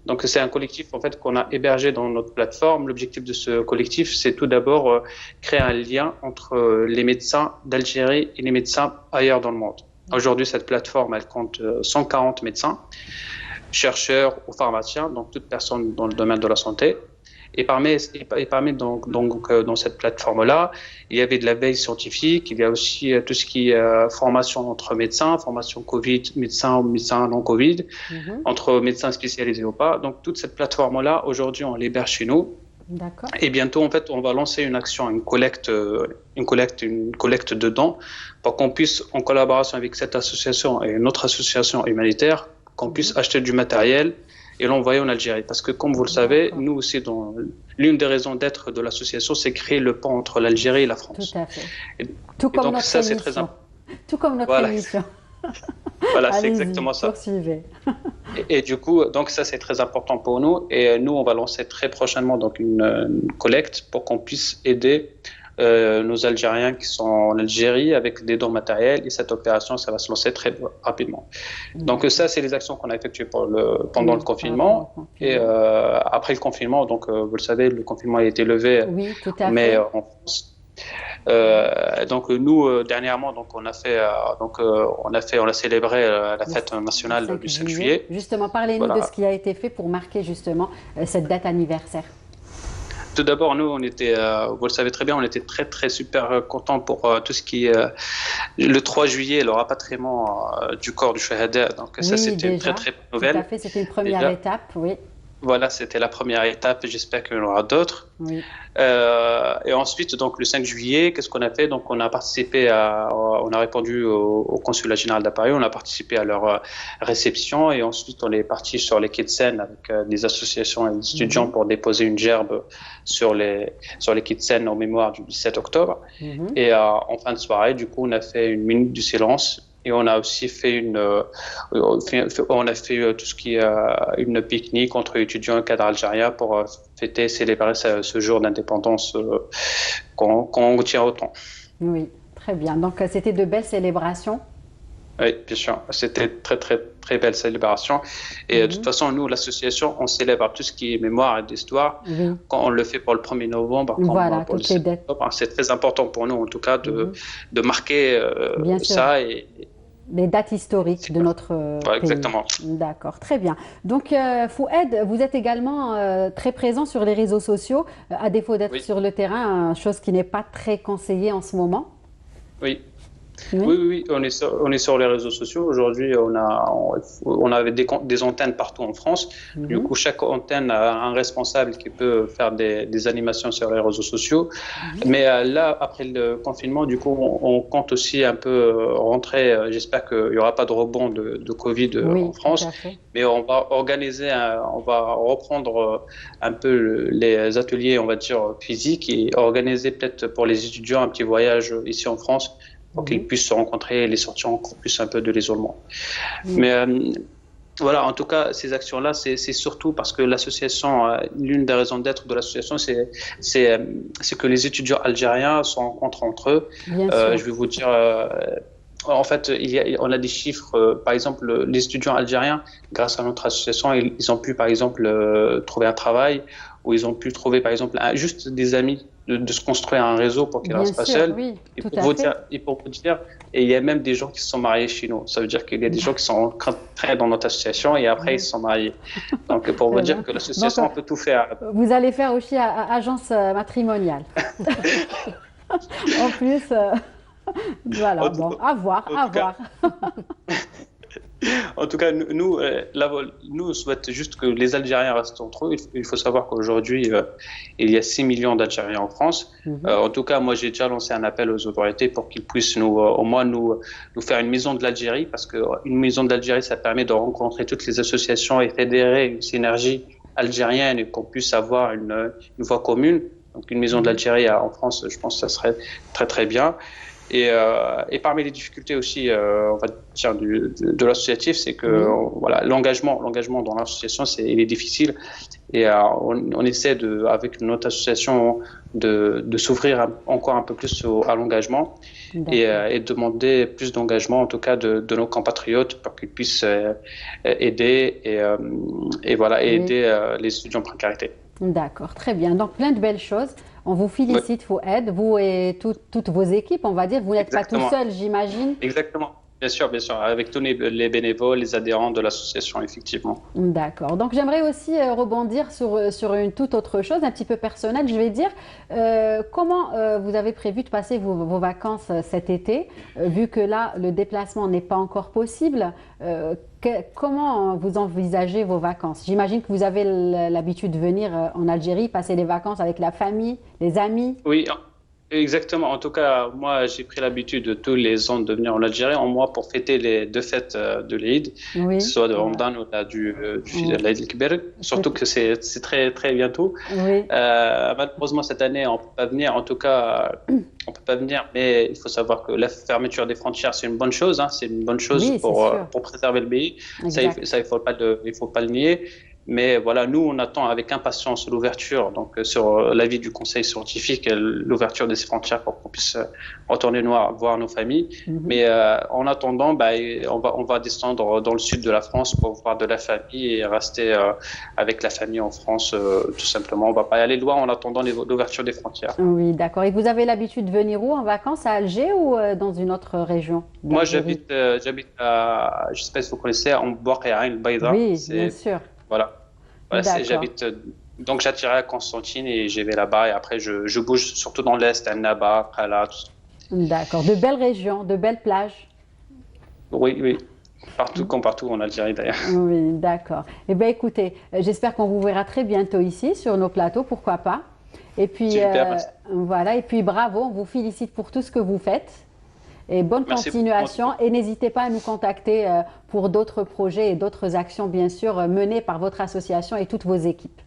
Donc c'est un collectif en fait qu'on a hébergé dans notre plateforme. L'objectif de ce collectif, c'est tout d'abord créer un lien entre les médecins d'Algérie et les médecins ailleurs dans le monde. Aujourd'hui, cette plateforme, elle compte 140 médecins, chercheurs ou pharmaciens, donc toute personne dans le domaine de la santé. Et parmi dans cette plateforme-là, il y avait de la veille scientifique, il y a aussi tout ce qui est formation entre médecins, formation Covid, médecins ou médecins non Covid, entre médecins spécialisés ou pas. Donc toute cette plateforme-là, aujourd'hui, on l'héberge chez nous. D'accord. Et bientôt, en fait, on va lancer une action, une collecte de dons pour qu'on puisse, en collaboration avec cette association et une autre association humanitaire, qu'on puisse acheter du matériel et l'envoyer en Algérie. Parce que, comme vous le savez, nous aussi, l'une des raisons d'être de l'association, c'est créer le pont entre l'Algérie et la France. Tout à fait. Tout comme donc, notre ça, émission. c'est très important. Tout comme notre émission. Voilà, c'est exactement ça. Poursuivez. Et du coup, donc ça, c'est très important pour nous. Et nous, on va lancer très prochainement donc une collecte pour qu'on puisse aider nos Algériens qui sont en Algérie avec des dons matériels. Et cette opération, ça va se lancer très rapidement. Donc ça, c'est les actions qu'on a effectuées pendant le confinement. Et après le confinement, donc vous le savez, le confinement a été levé. Oui, tout à fait. Mais en France. Donc nous dernièrement donc on a célébré la fête nationale du 5 juillet. Justement, parlez-nous de ce qui a été fait pour marquer justement cette date anniversaire. Tout d'abord, nous, on était, vous le savez très bien, on était très, très super contents pour tout ce qui est le 3 juillet, le rapatriement du corps du Shahada. Donc ça, c'était une très, très bonne nouvelle. Tout à fait, c'était une première étape, oui. Voilà, c'était la première étape. J'espère qu'il y en aura d'autres. Oui. Et ensuite, donc le 5 juillet, qu'est-ce qu'on a fait? Donc, on a répondu au consulat général d'Paris. On a participé à leur réception et ensuite on est parti sur les quais de Seine avec des associations et des étudiants pour déposer une gerbe sur les quais de Seine en mémoire du 17 octobre. Et en fin de soirée, du coup, on a fait une minute du silence. Et on a aussi fait tout ce qui est une pique-nique entre étudiants et cadres algériens pour fêter, célébrer ce jour d'indépendance qu'on tient autant. Oui, très bien. Donc c'était de belles célébrations. Oui, bien sûr. C'était très, très, très belle célébration. Et de toute façon, nous, l'association, on célèbre tout ce qui est mémoire et d'histoire. Quand on le fait pour le 1er novembre, pour le 7 octobre, c'est très important pour nous, en tout cas, de marquer ça. Les dates historiques de notre pays. Exactement. D'accord, très bien. Donc, Fouad, vous êtes également très présent sur les réseaux sociaux, à défaut d'être sur le terrain, chose qui n'est pas très conseillée en ce moment. Oui. Oui, on est sur les réseaux sociaux. Aujourd'hui, on avait des antennes partout en France. Du coup, chaque antenne a un responsable qui peut faire des animations sur les réseaux sociaux. Mais là, après le confinement, du coup, on compte aussi un peu rentrer. J'espère qu'il n'y aura pas de rebond de Covid en France. Mais on va reprendre un peu les ateliers, on va dire, physiques et organiser peut-être pour les étudiants un petit voyage ici en France, pour qu'ils puissent se rencontrer et les sortir encore plus un peu de l'isolement. Mais voilà, en tout cas, ces actions-là, c'est surtout parce que l'association, l'une des raisons d'être de l'association, c'est que les étudiants algériens se rencontrent entre eux. Je vais vous dire, en fait, on a des chiffres, par exemple, les étudiants algériens, grâce à notre association, ils ont pu, par exemple, trouver un travail, ou ils ont pu trouver, par exemple, juste des amis, de se construire un réseau pour qu'ils ne restent pas seuls. Oui, et pour vous dire, et il y a même des gens qui se sont mariés chez nous. Ça veut dire qu'il y a des gens qui sont rentrés dans notre association et après ils se sont mariés. Donc pour vous dire que l'association peut tout faire. Vous allez faire aussi agence matrimoniale. En plus, voilà, bon, à voir. En tout cas, nous, on souhaite juste que les Algériens restent entre eux. Il faut savoir qu'aujourd'hui, il y a 6 millions d'Algériens en France. En tout cas, moi, j'ai déjà lancé un appel aux autorités pour qu'ils puissent au moins nous faire une maison de l'Algérie, parce qu'une maison de l'Algérie, ça permet de rencontrer toutes les associations et fédérer une synergie algérienne et qu'on puisse avoir une voix commune. Donc une maison de l'Algérie en France, je pense que ça serait très très bien. Et parmi les difficultés aussi, on va dire de l'associatif, c'est que voilà, l'engagement dans l'association, il est difficile. Et on essaie avec notre association de s'ouvrir encore un peu plus à l'engagement et demander plus d'engagement, en tout cas de nos compatriotes, pour qu'ils puissent aider et voilà, aider les étudiants en précarité. D'accord, très bien. Donc, plein de belles choses. On vous félicite, Fouad, vous et toutes vos équipes, on va dire. Vous n'êtes pas tout seul, j'imagine. Exactement. Bien sûr, avec tous les bénévoles, les adhérents de l'association, effectivement. D'accord. Donc, j'aimerais aussi rebondir sur une toute autre chose, un petit peu personnelle. Je vais dire, comment vous avez prévu de passer vos vacances cet été, vu que là, le déplacement n'est pas encore possible. Comment vous envisagez vos vacances? J'imagine que vous avez l'habitude de venir en Algérie, passer les vacances avec la famille, les amis. Oui, exactement. En tout cas, moi, j'ai pris l'habitude de tous les ans de venir en Algérie, en mois pour fêter les deux fêtes de l'Eid, que ce soit de Ramadan ou du l'Eid el-Kibir. Surtout que c'est très, très bientôt. Oui. Malheureusement, cette année, on ne peut pas venir. En tout cas, on peut pas venir, mais il faut savoir que la fermeture des frontières, c'est une bonne chose. Hein. C'est une bonne chose pour préserver le pays. Ça, il faut pas le nier. Mais voilà, nous, on attend avec impatience l'ouverture, donc sur l'avis du conseil scientifique, l'ouverture des frontières pour qu'on puisse retourner voir nos familles. Mais en attendant, on va descendre dans le sud de la France pour voir de la famille et rester avec la famille en France, tout simplement. On va pas y aller loin en attendant l'ouverture des frontières. Oui, d'accord. Et vous avez l'habitude de venir où en vacances, à Alger ou dans une autre région? Moi, j'habite à, je ne sais pas si vous connaissez, en Bouaqi'a, el Baïda. Oui, bien sûr. Voilà, j'habite. Donc j'atterris à Constantine et j'y vais là-bas. Et après, je bouge surtout dans l'Est, à Annaba, Khala, tout ça. D'accord. De belles régions, de belles plages. Oui. Partout, comme partout en Algérie d'ailleurs. Oui, d'accord. Eh bien, écoutez, j'espère qu'on vous verra très bientôt ici, sur nos plateaux, pourquoi pas. Et puis, Super, voilà. Et puis, bravo, on vous félicite pour tout ce que vous faites. Et bonne continuation. Et n'hésitez pas à nous contacter pour d'autres projets et d'autres actions, bien sûr, menées par votre association et toutes vos équipes.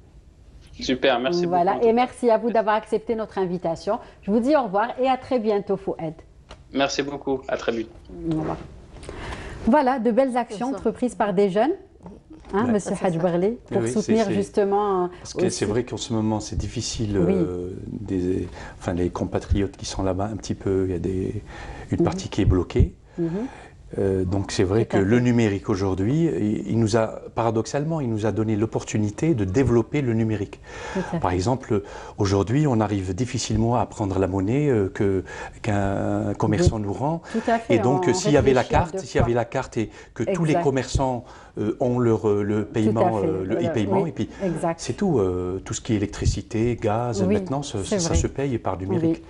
Super, merci beaucoup. Voilà, et merci à vous d'avoir accepté notre invitation. Je vous dis au revoir et à très bientôt, Fouad. Merci beaucoup, à très vite. Au revoir. Voilà, de belles actions entreprises par des jeunes. Hein, Monsieur Hadj Barli, pour soutenir justement. Parce que c'est vrai qu'en ce moment, c'est difficile. Les compatriotes qui sont là-bas, un petit peu, il y a une partie qui est bloquée. Donc c'est vrai que le numérique aujourd'hui, paradoxalement, il nous a donné l'opportunité de développer le numérique. Par exemple, aujourd'hui, on arrive difficilement à prendre la monnaie qu'un commerçant nous rend. Et donc, s'il y avait la carte et que tous les commerçants ont le paiement, le e-paiement, et puis c'est tout. Tout ce qui est électricité, gaz, maintenant, ça se paye par numérique.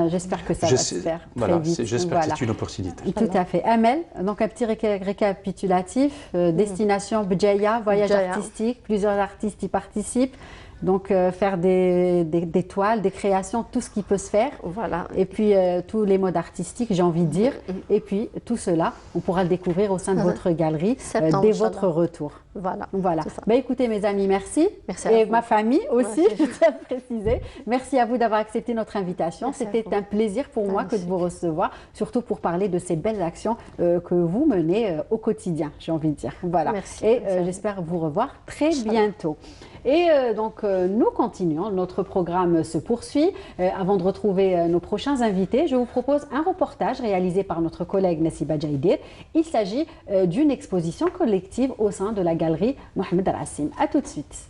J'espère que ça va se faire très vite. J'espère que c'est une opportunité. Tout à fait. Amel, donc un petit récapitulatif. Destination Bdjaïa, voyage artistique, plusieurs artistes y participent. Donc faire des toiles, des créations, tout ce qui peut se faire. Voilà. Et puis tous les modes artistiques, j'ai envie de dire. Et puis tout cela, on pourra le découvrir au sein de votre galerie dès votre retour. Voilà. Écoutez mes amis, merci. Et ma famille aussi, je tiens à préciser. Merci à vous d'avoir accepté notre invitation. C'était un plaisir pour moi que de vous recevoir, surtout pour parler de ces belles actions que vous menez au quotidien, j'ai envie de dire. Voilà. Et j'espère vous revoir très bientôt. Et donc, nous continuons, notre programme se poursuit. Avant de retrouver nos prochains invités, je vous propose un reportage réalisé par notre collègue Nassiba Djaïdir. Il s'agit d'une exposition collective au sein de la galerie Mohamed Rassim. A tout de suite.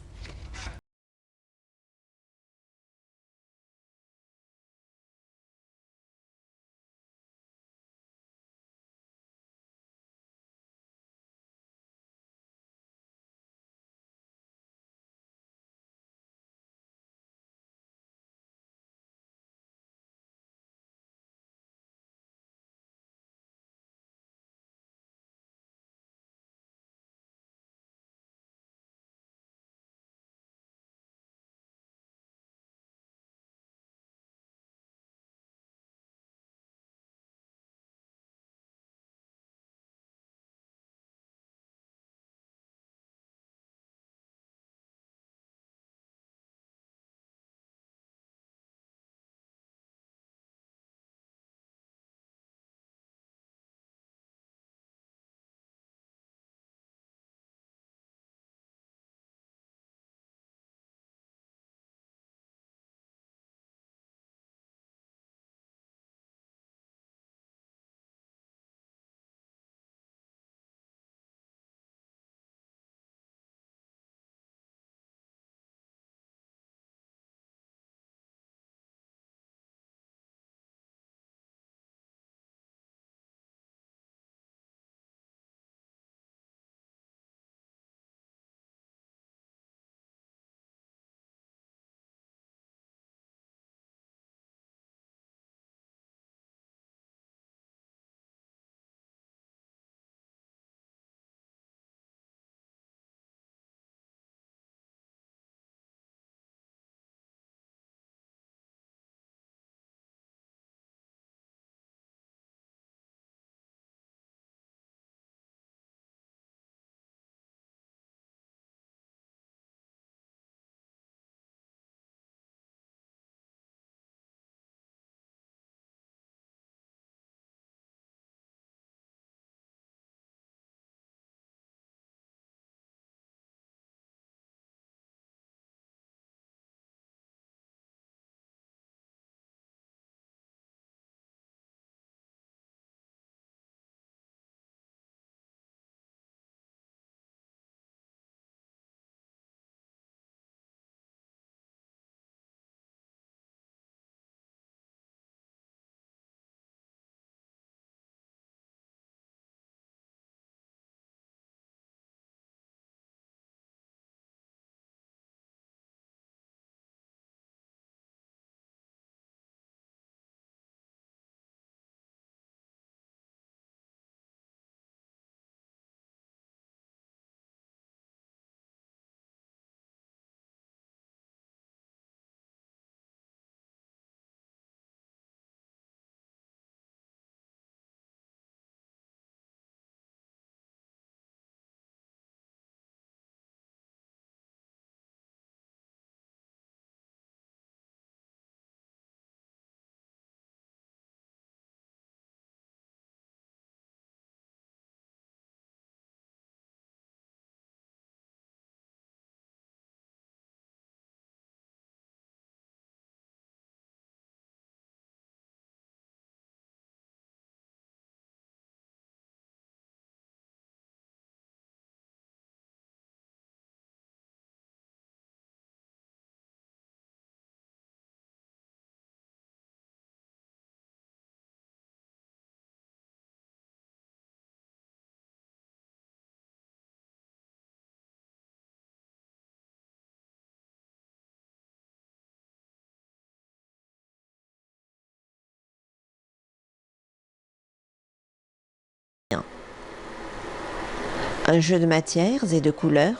Un jeu de matières et de couleurs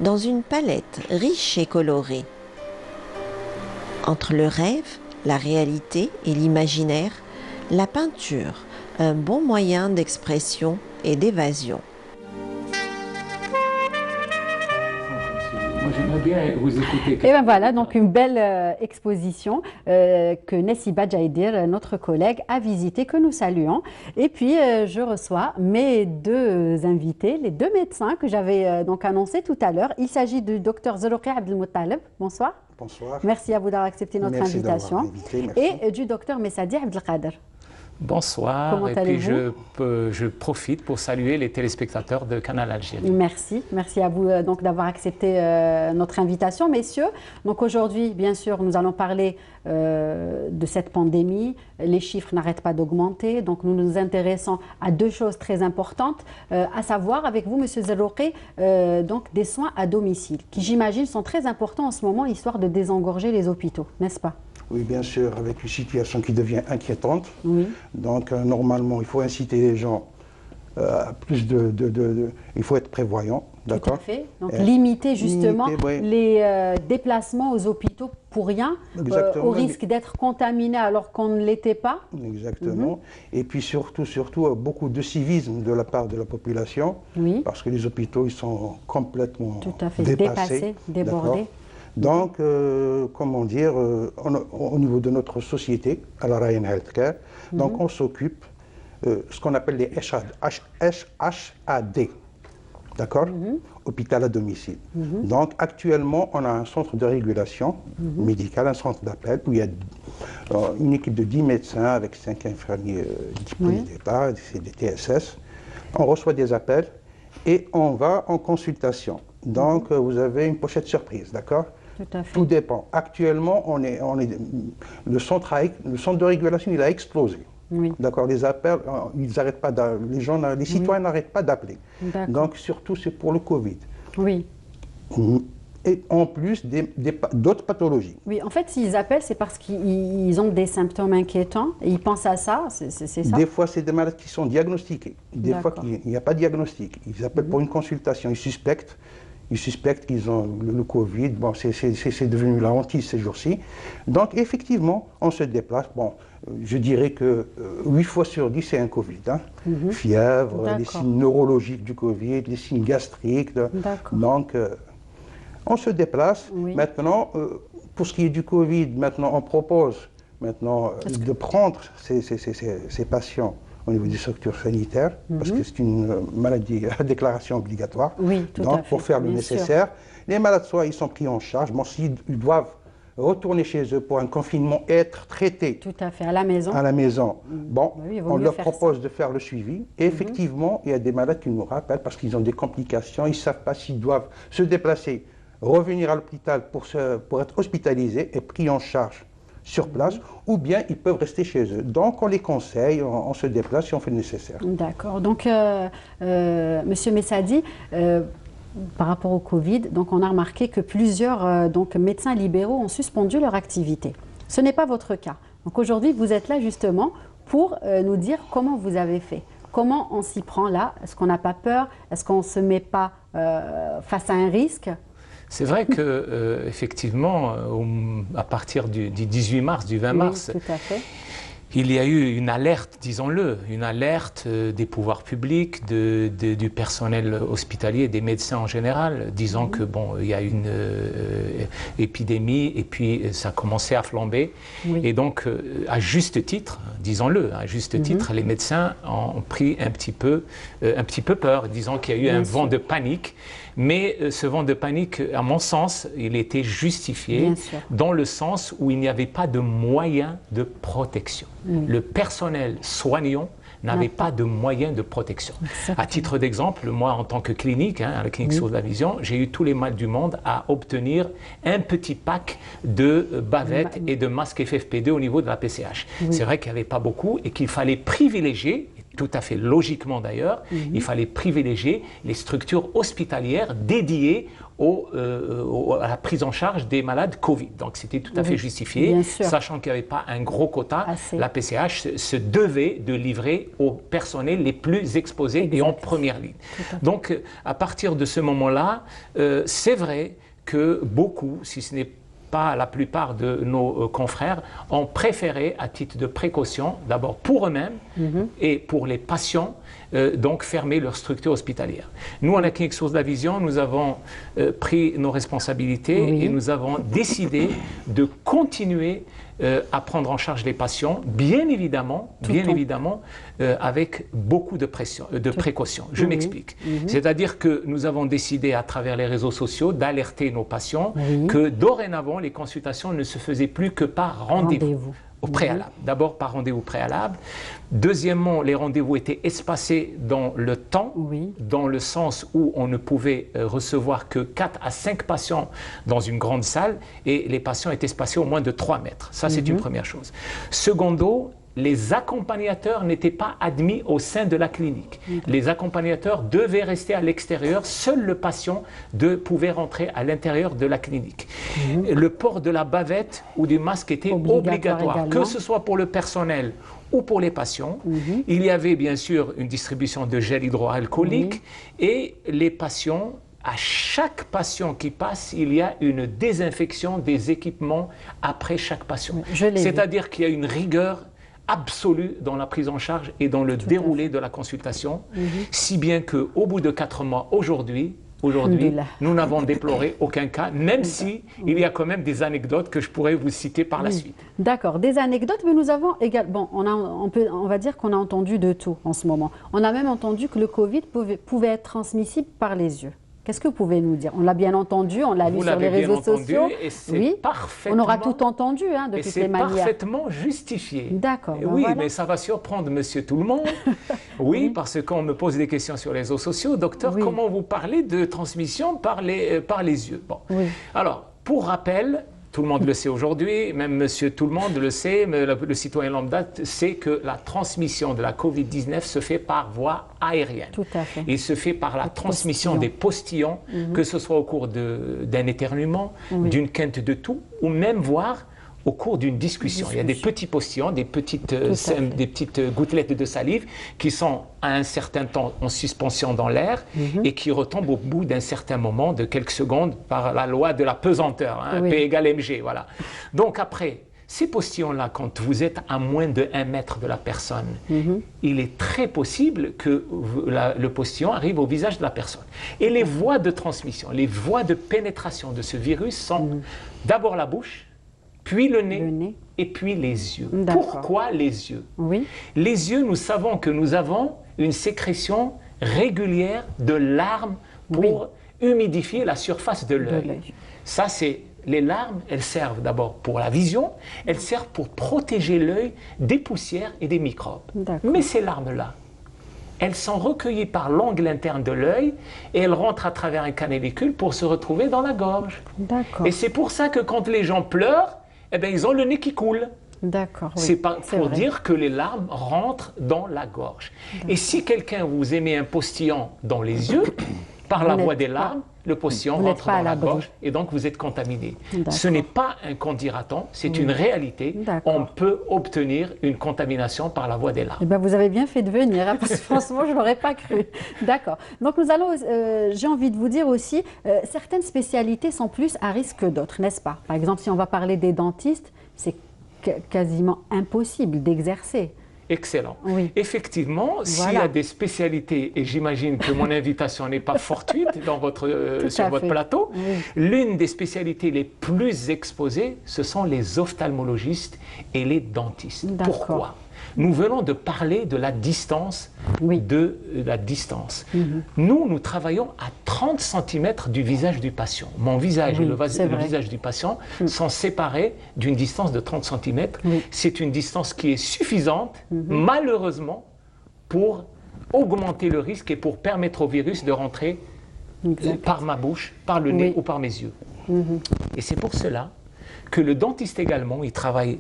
dans une palette riche et colorée. Entre le rêve, la réalité et l'imaginaire, la peinture, un bon moyen d'expression et d'évasion. J'aimerais bien vous écouter. Et bien voilà, donc une belle exposition que Nessiba Jaïdir, notre collègue, a visité, que nous saluons. Et puis je reçois mes deux invités, les deux médecins que j'avais donc annoncés tout à l'heure. Il s'agit du docteur Zerouki Abdelmoutaleb. Bonsoir. Bonsoir. Merci à vous d'avoir accepté notre invitation. Invité, et du docteur Messadi Abdelkader. Bonsoir. Comment allez-vous? Je profite pour saluer les téléspectateurs de Canal Algérie. Merci à vous donc d'avoir accepté notre invitation, messieurs. Donc aujourd'hui, bien sûr, nous allons parler de cette pandémie. Les chiffres n'arrêtent pas d'augmenter, donc nous nous intéressons à deux choses très importantes, à savoir avec vous, Monsieur Zerouki, donc des soins à domicile, qui j'imagine sont très importants en ce moment, histoire de désengorger les hôpitaux, n'est-ce pas? Oui, bien sûr, avec une situation qui devient inquiétante. Oui. Donc, normalement, il faut inciter les gens à plus il faut être prévoyant, d'accord? Tout à fait. Donc, limiter justement les déplacements aux hôpitaux pour rien, au risque d'être contaminé alors qu'on ne l'était pas. Exactement. Et puis surtout, beaucoup de civisme de la part de la population, parce que les hôpitaux, ils sont complètement dépassés, débordés. Donc, comment dire, au niveau de notre société, à la Ryan Healthcare, donc on s'occupe ce qu'on appelle les HAD, d'accord? Hôpital à domicile. Donc, actuellement, on a un centre de régulation médicale, un centre d'appel, où il y a une équipe de 10 médecins avec 5 infirmiers diplômés d'État, c'est des TSS. On reçoit des appels et on va en consultation. Donc, vous avez une pochette surprise, d'accord? Tout dépend. Actuellement, le centre de régulation, il a explosé. D'accord, les appels, ils n'arrêtent pas, les citoyens n'arrêtent pas d'appeler. Donc, surtout, c'est pour le Covid. Oui. Et en plus, d'autres pathologies. Oui, en fait, s'ils appellent, c'est parce qu'ils ont des symptômes inquiétants et ils pensent à ça, c'est ça? Des fois, c'est des malades qui sont diagnostiqués. Des fois, il n'y a pas de diagnostic. Ils appellent pour une consultation, ils suspectent qu'ils ont le Covid. Bon, c'est devenu la hantise ces jours-ci. Donc, effectivement, on se déplace. Bon, je dirais que 8 fois sur 10, c'est un Covid. Hein. Fièvre, les signes neurologiques du Covid, les signes gastriques. Donc, on se déplace. Maintenant, pour ce qui est du Covid, maintenant, on propose de prendre ces patients au niveau des structures sanitaires, parce que c'est une maladie à déclaration obligatoire. Oui, tout à fait. Pour faire le nécessaire. Les malades, soit ils sont pris en charge, bon, s'ils doivent retourner chez eux pour un confinement et être traités. Tout à fait, à la maison. À la maison. Bon, on leur propose de faire le suivi. Et effectivement, il y a des malades qui nous rappellent parce qu'ils ont des complications, ils ne savent pas s'ils doivent se déplacer, revenir à l'hôpital pour être hospitalisés et pris en charge sur place, ou bien ils peuvent rester chez eux. Donc on les conseille, on se déplace et on fait le nécessaire. D'accord. Donc, Monsieur Messadi, par rapport au Covid, donc on a remarqué que plusieurs médecins libéraux ont suspendu leur activité. Ce n'est pas votre cas. Donc aujourd'hui, vous êtes là justement pour nous dire comment vous avez fait. Comment on s'y prend là? Est-ce qu'on n'a pas peur? Est-ce qu'on ne se met pas face à un risque? C'est vrai que effectivement, à partir du 18 mars, du 20 mars, tout à fait. Il y a eu une alerte, disons-le, une alerte des pouvoirs publics, du personnel hospitalier, des médecins en général, disant que bon, il y a une épidémie et puis ça a commencé à flamber. Et donc, à juste titre, disons-le, à juste titre, les médecins ont pris un petit peu peur, disant qu'il y a eu un vent de panique. Mais ce vent de panique, à mon sens, il était justifié dans le sens où il n'y avait pas de moyens de protection. Le personnel soignant n'avait pas de moyens de protection. À titre d'exemple, moi, en tant que clinique, à la clinique Sources de la Vision, j'ai eu tous les mal du monde à obtenir un petit pack de bavettes et de masques FFP2 au niveau de la PCH. C'est vrai qu'il n'y avait pas beaucoup et qu'il fallait privilégier tout à fait logiquement d'ailleurs, il fallait privilégier les structures hospitalières dédiées à la prise en charge des malades Covid. Donc c'était tout à fait justifié, sachant qu'il n'y avait pas un gros quota. La PCH se devait de livrer aux personnels les plus exposés et en première ligne. Donc à partir de ce moment-là, c'est vrai que beaucoup, si ce n'est pas la plupart de nos confrères, ont préféré, à titre de précaution, d'abord pour eux-mêmes et pour les patients, donc fermer leur structure hospitalière. Nous, à la Clinique Source de la Vision, nous avons pris nos responsabilités et nous avons décidé de continuer à prendre en charge les patients, bien évidemment, avec beaucoup de précautions. Je m'explique. C'est-à-dire que nous avons décidé, à travers les réseaux sociaux, d'alerter nos patients que dorénavant, les consultations ne se faisaient plus que par rendez-vous. Au préalable. D'abord par rendez-vous préalable. Deuxièmement, les rendez-vous étaient espacés dans le temps, dans le sens où on ne pouvait recevoir que 4 à 5 patients dans une grande salle et les patients étaient espacés au moins de 3 mètres. Ça, c'est une première chose. Secondo, les accompagnateurs n'étaient pas admis au sein de la clinique. Les accompagnateurs devaient rester à l'extérieur. Seul le patient pouvait rentrer à l'intérieur de la clinique. Le port de la bavette ou du masque était obligatoire, que ce soit pour le personnel ou pour les patients. Il y avait bien sûr une distribution de gel hydroalcoolique et les patients, à chaque patient qui passe, il y a une désinfection des équipements après chaque patient. C'est-à-dire qu'il y a une rigueur absolue dans la prise en charge et dans le déroulé de la consultation, si bien qu'au bout de 4 mois, aujourd'hui, nous n'avons déploré aucun cas, même si il y a quand même des anecdotes que je pourrais vous citer par la suite. D'accord, des anecdotes, mais nous avons également, on va dire qu'on a entendu de tout en ce moment. On a même entendu que le Covid pouvait être transmissible par les yeux. Qu'est-ce que vous pouvez nous dire? On l'a bien entendu, on l'a lu sur les réseaux sociaux. Oui, on aura tout entendu de toutes les manières. C'est parfaitement justifié. D'accord. Oui, mais ça va surprendre monsieur tout le monde. Oui, parce qu'on me pose des questions sur les réseaux sociaux. Docteur, comment vous parlez de transmission par les yeux? Bon. Alors, pour rappel, tout le monde le sait aujourd'hui, même monsieur tout le monde le sait, mais le citoyen lambda sait que la transmission de la Covid-19 se fait par voie aérienne. Tout à fait. Il se fait par la transmission des postillons, que ce soit au cours d'un éternuement, d'une quinte de toux, ou même voire au cours d'une discussion. Il y a des petits postillons, des petites gouttelettes de salive qui sont à un certain temps en suspension dans l'air et qui retombent au bout d'un certain moment, de quelques secondes, par la loi de la pesanteur, P égale mg, voilà. Donc après, ces postillons-là, quand vous êtes à moins de 1 mètre de la personne, il est très possible que le postillon arrive au visage de la personne. Et les voies de transmission, les voies de pénétration de ce virus sont d'abord la bouche, puis le nez et puis les yeux. Pourquoi les yeux? Les yeux, nous savons que nous avons une sécrétion régulière de larmes pour humidifier la surface de l'œil. Ça, c'est les larmes, elles servent d'abord pour la vision, elles servent pour protéger l'œil des poussières et des microbes. Mais ces larmes-là, elles sont recueillies par l'angle interne de l'œil et elles rentrent à travers un canalicule pour se retrouver dans la gorge. Et c'est pour ça que quand les gens pleurent, eh bien, ils ont le nez qui coule. C'est pour dire que les larmes rentrent dans la gorge. Et si quelqu'un vous émet un postillon dans les yeux, par la voie des larmes, le postillon rentre dans la gorge et donc vous êtes contaminé. Ce n'est pas un qu'on-dira-t-on, c'est une réalité. On peut obtenir une contamination par la voie des larmes. Eh bien, vous avez bien fait de venir, parce que franchement, je ne l'aurais pas cru. D'accord. Donc nous allons, j'ai envie de vous dire aussi, certaines spécialités sont plus à risque que d'autres, n'est-ce pas? Par exemple, si on va parler des dentistes, c'est quasiment impossible d'exercer. Excellent. Effectivement, s'il y a des spécialités, et j'imagine que mon invitation n'est pas fortuite sur votre plateau, l'une des spécialités les plus exposées, ce sont les ophtalmologistes et les dentistes. Pourquoi? Nous venons de parler de la distance. Nous travaillons à 30 cm du visage du patient. Mon visage et le visage du patient sont séparés d'une distance de 30 cm. C'est une distance qui est suffisante, malheureusement, pour augmenter le risque et pour permettre au virus de rentrer par ma bouche, par le nez ou par mes yeux. Et c'est pour cela que le dentiste également, il travaille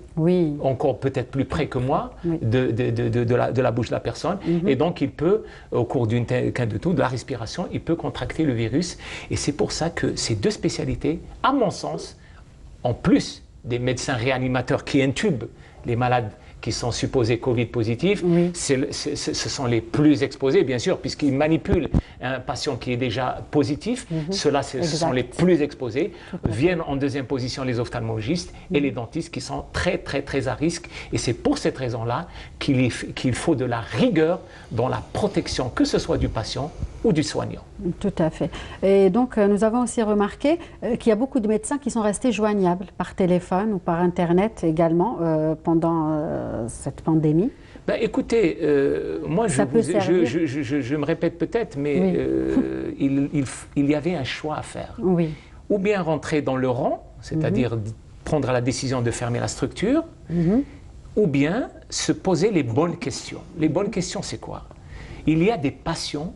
encore peut-être plus près que moi de la bouche de la personne. Et donc, il peut, au cours de la respiration, il peut contracter le virus. Et c'est pour ça que ces deux spécialités, à mon sens, en plus des médecins réanimateurs qui intubent les malades qui sont supposés Covid positifs, ce sont les plus exposés, bien sûr, puisqu'ils manipulent un patient qui est déjà positif. Ceux-là, ce sont les plus exposés. Viennent en deuxième position les ophtalmologistes et les dentistes qui sont très, très, très à risque. Et c'est pour cette raison-là qu'il faut de la rigueur dans la protection, que ce soit du patient ou du soignant. Tout à fait. Et donc, nous avons aussi remarqué qu'il y a beaucoup de médecins qui sont restés joignables par téléphone ou par Internet également pendant cette pandémie. Ben, écoutez, moi, je me répète peut-être, mais il y avait un choix à faire. Ou bien rentrer dans le rang, c'est-à-dire prendre la décision de fermer la structure, ou bien se poser les bonnes questions. Les bonnes questions, c'est quoi? Il y a des patients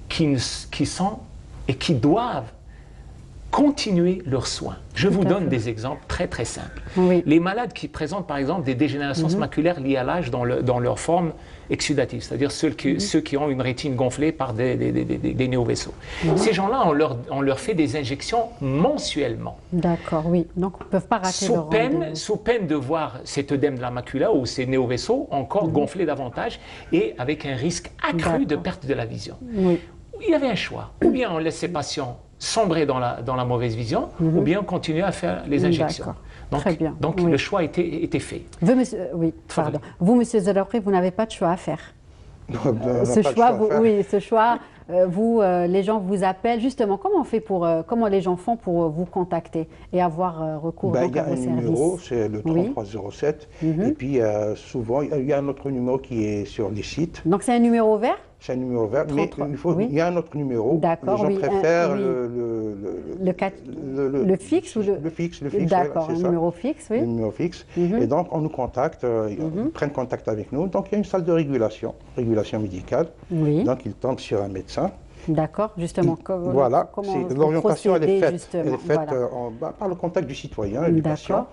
qui sont et qui doivent continuer leurs soins. Je vous donne des exemples très très simples. Les malades qui présentent par exemple des dégénérescences maculaires liées à l'âge dans leur forme exudative, c'est-à-dire ceux qui ont une rétine gonflée par des néovaisseaux. Ces gens-là, on leur fait des injections mensuellement. D'accord, oui. Donc, ils ne peuvent pas rater leur rendez-vous. Sous peine de voir cet œdème de la macula ou ces néovaisseaux encore gonflés davantage et avec un risque accru de perte de la vision. Il y avait un choix. Ou bien on laisse ces patients sombrer dans la mauvaise vision, ou bien on continue à faire les injections. Donc, très bien. Donc le choix était fait. Vous, monsieur Zelloukri, vous n'avez pas de choix à faire. Ce choix, les gens vous appellent. Justement, comment les gens font pour vous contacter et avoir recours à vos services? Il y a un numéro, c'est le 3307. Et puis souvent, il y a un autre numéro qui est sur les sites. Donc c'est un numéro vert? C'est un numéro vert, mais il y a un autre numéro. D'accord, les gens préfèrent le fixe ou le fixe. D'accord, un numéro fixe, oui. Le numéro fixe. Et donc, on nous contacte, ils prennent contact avec nous. Donc, il y a une salle de régulation médicale. Donc, ils tombent sur un médecin. D'accord, justement. Voilà, l'orientation, elle est faite, par le contact du citoyen, du patient.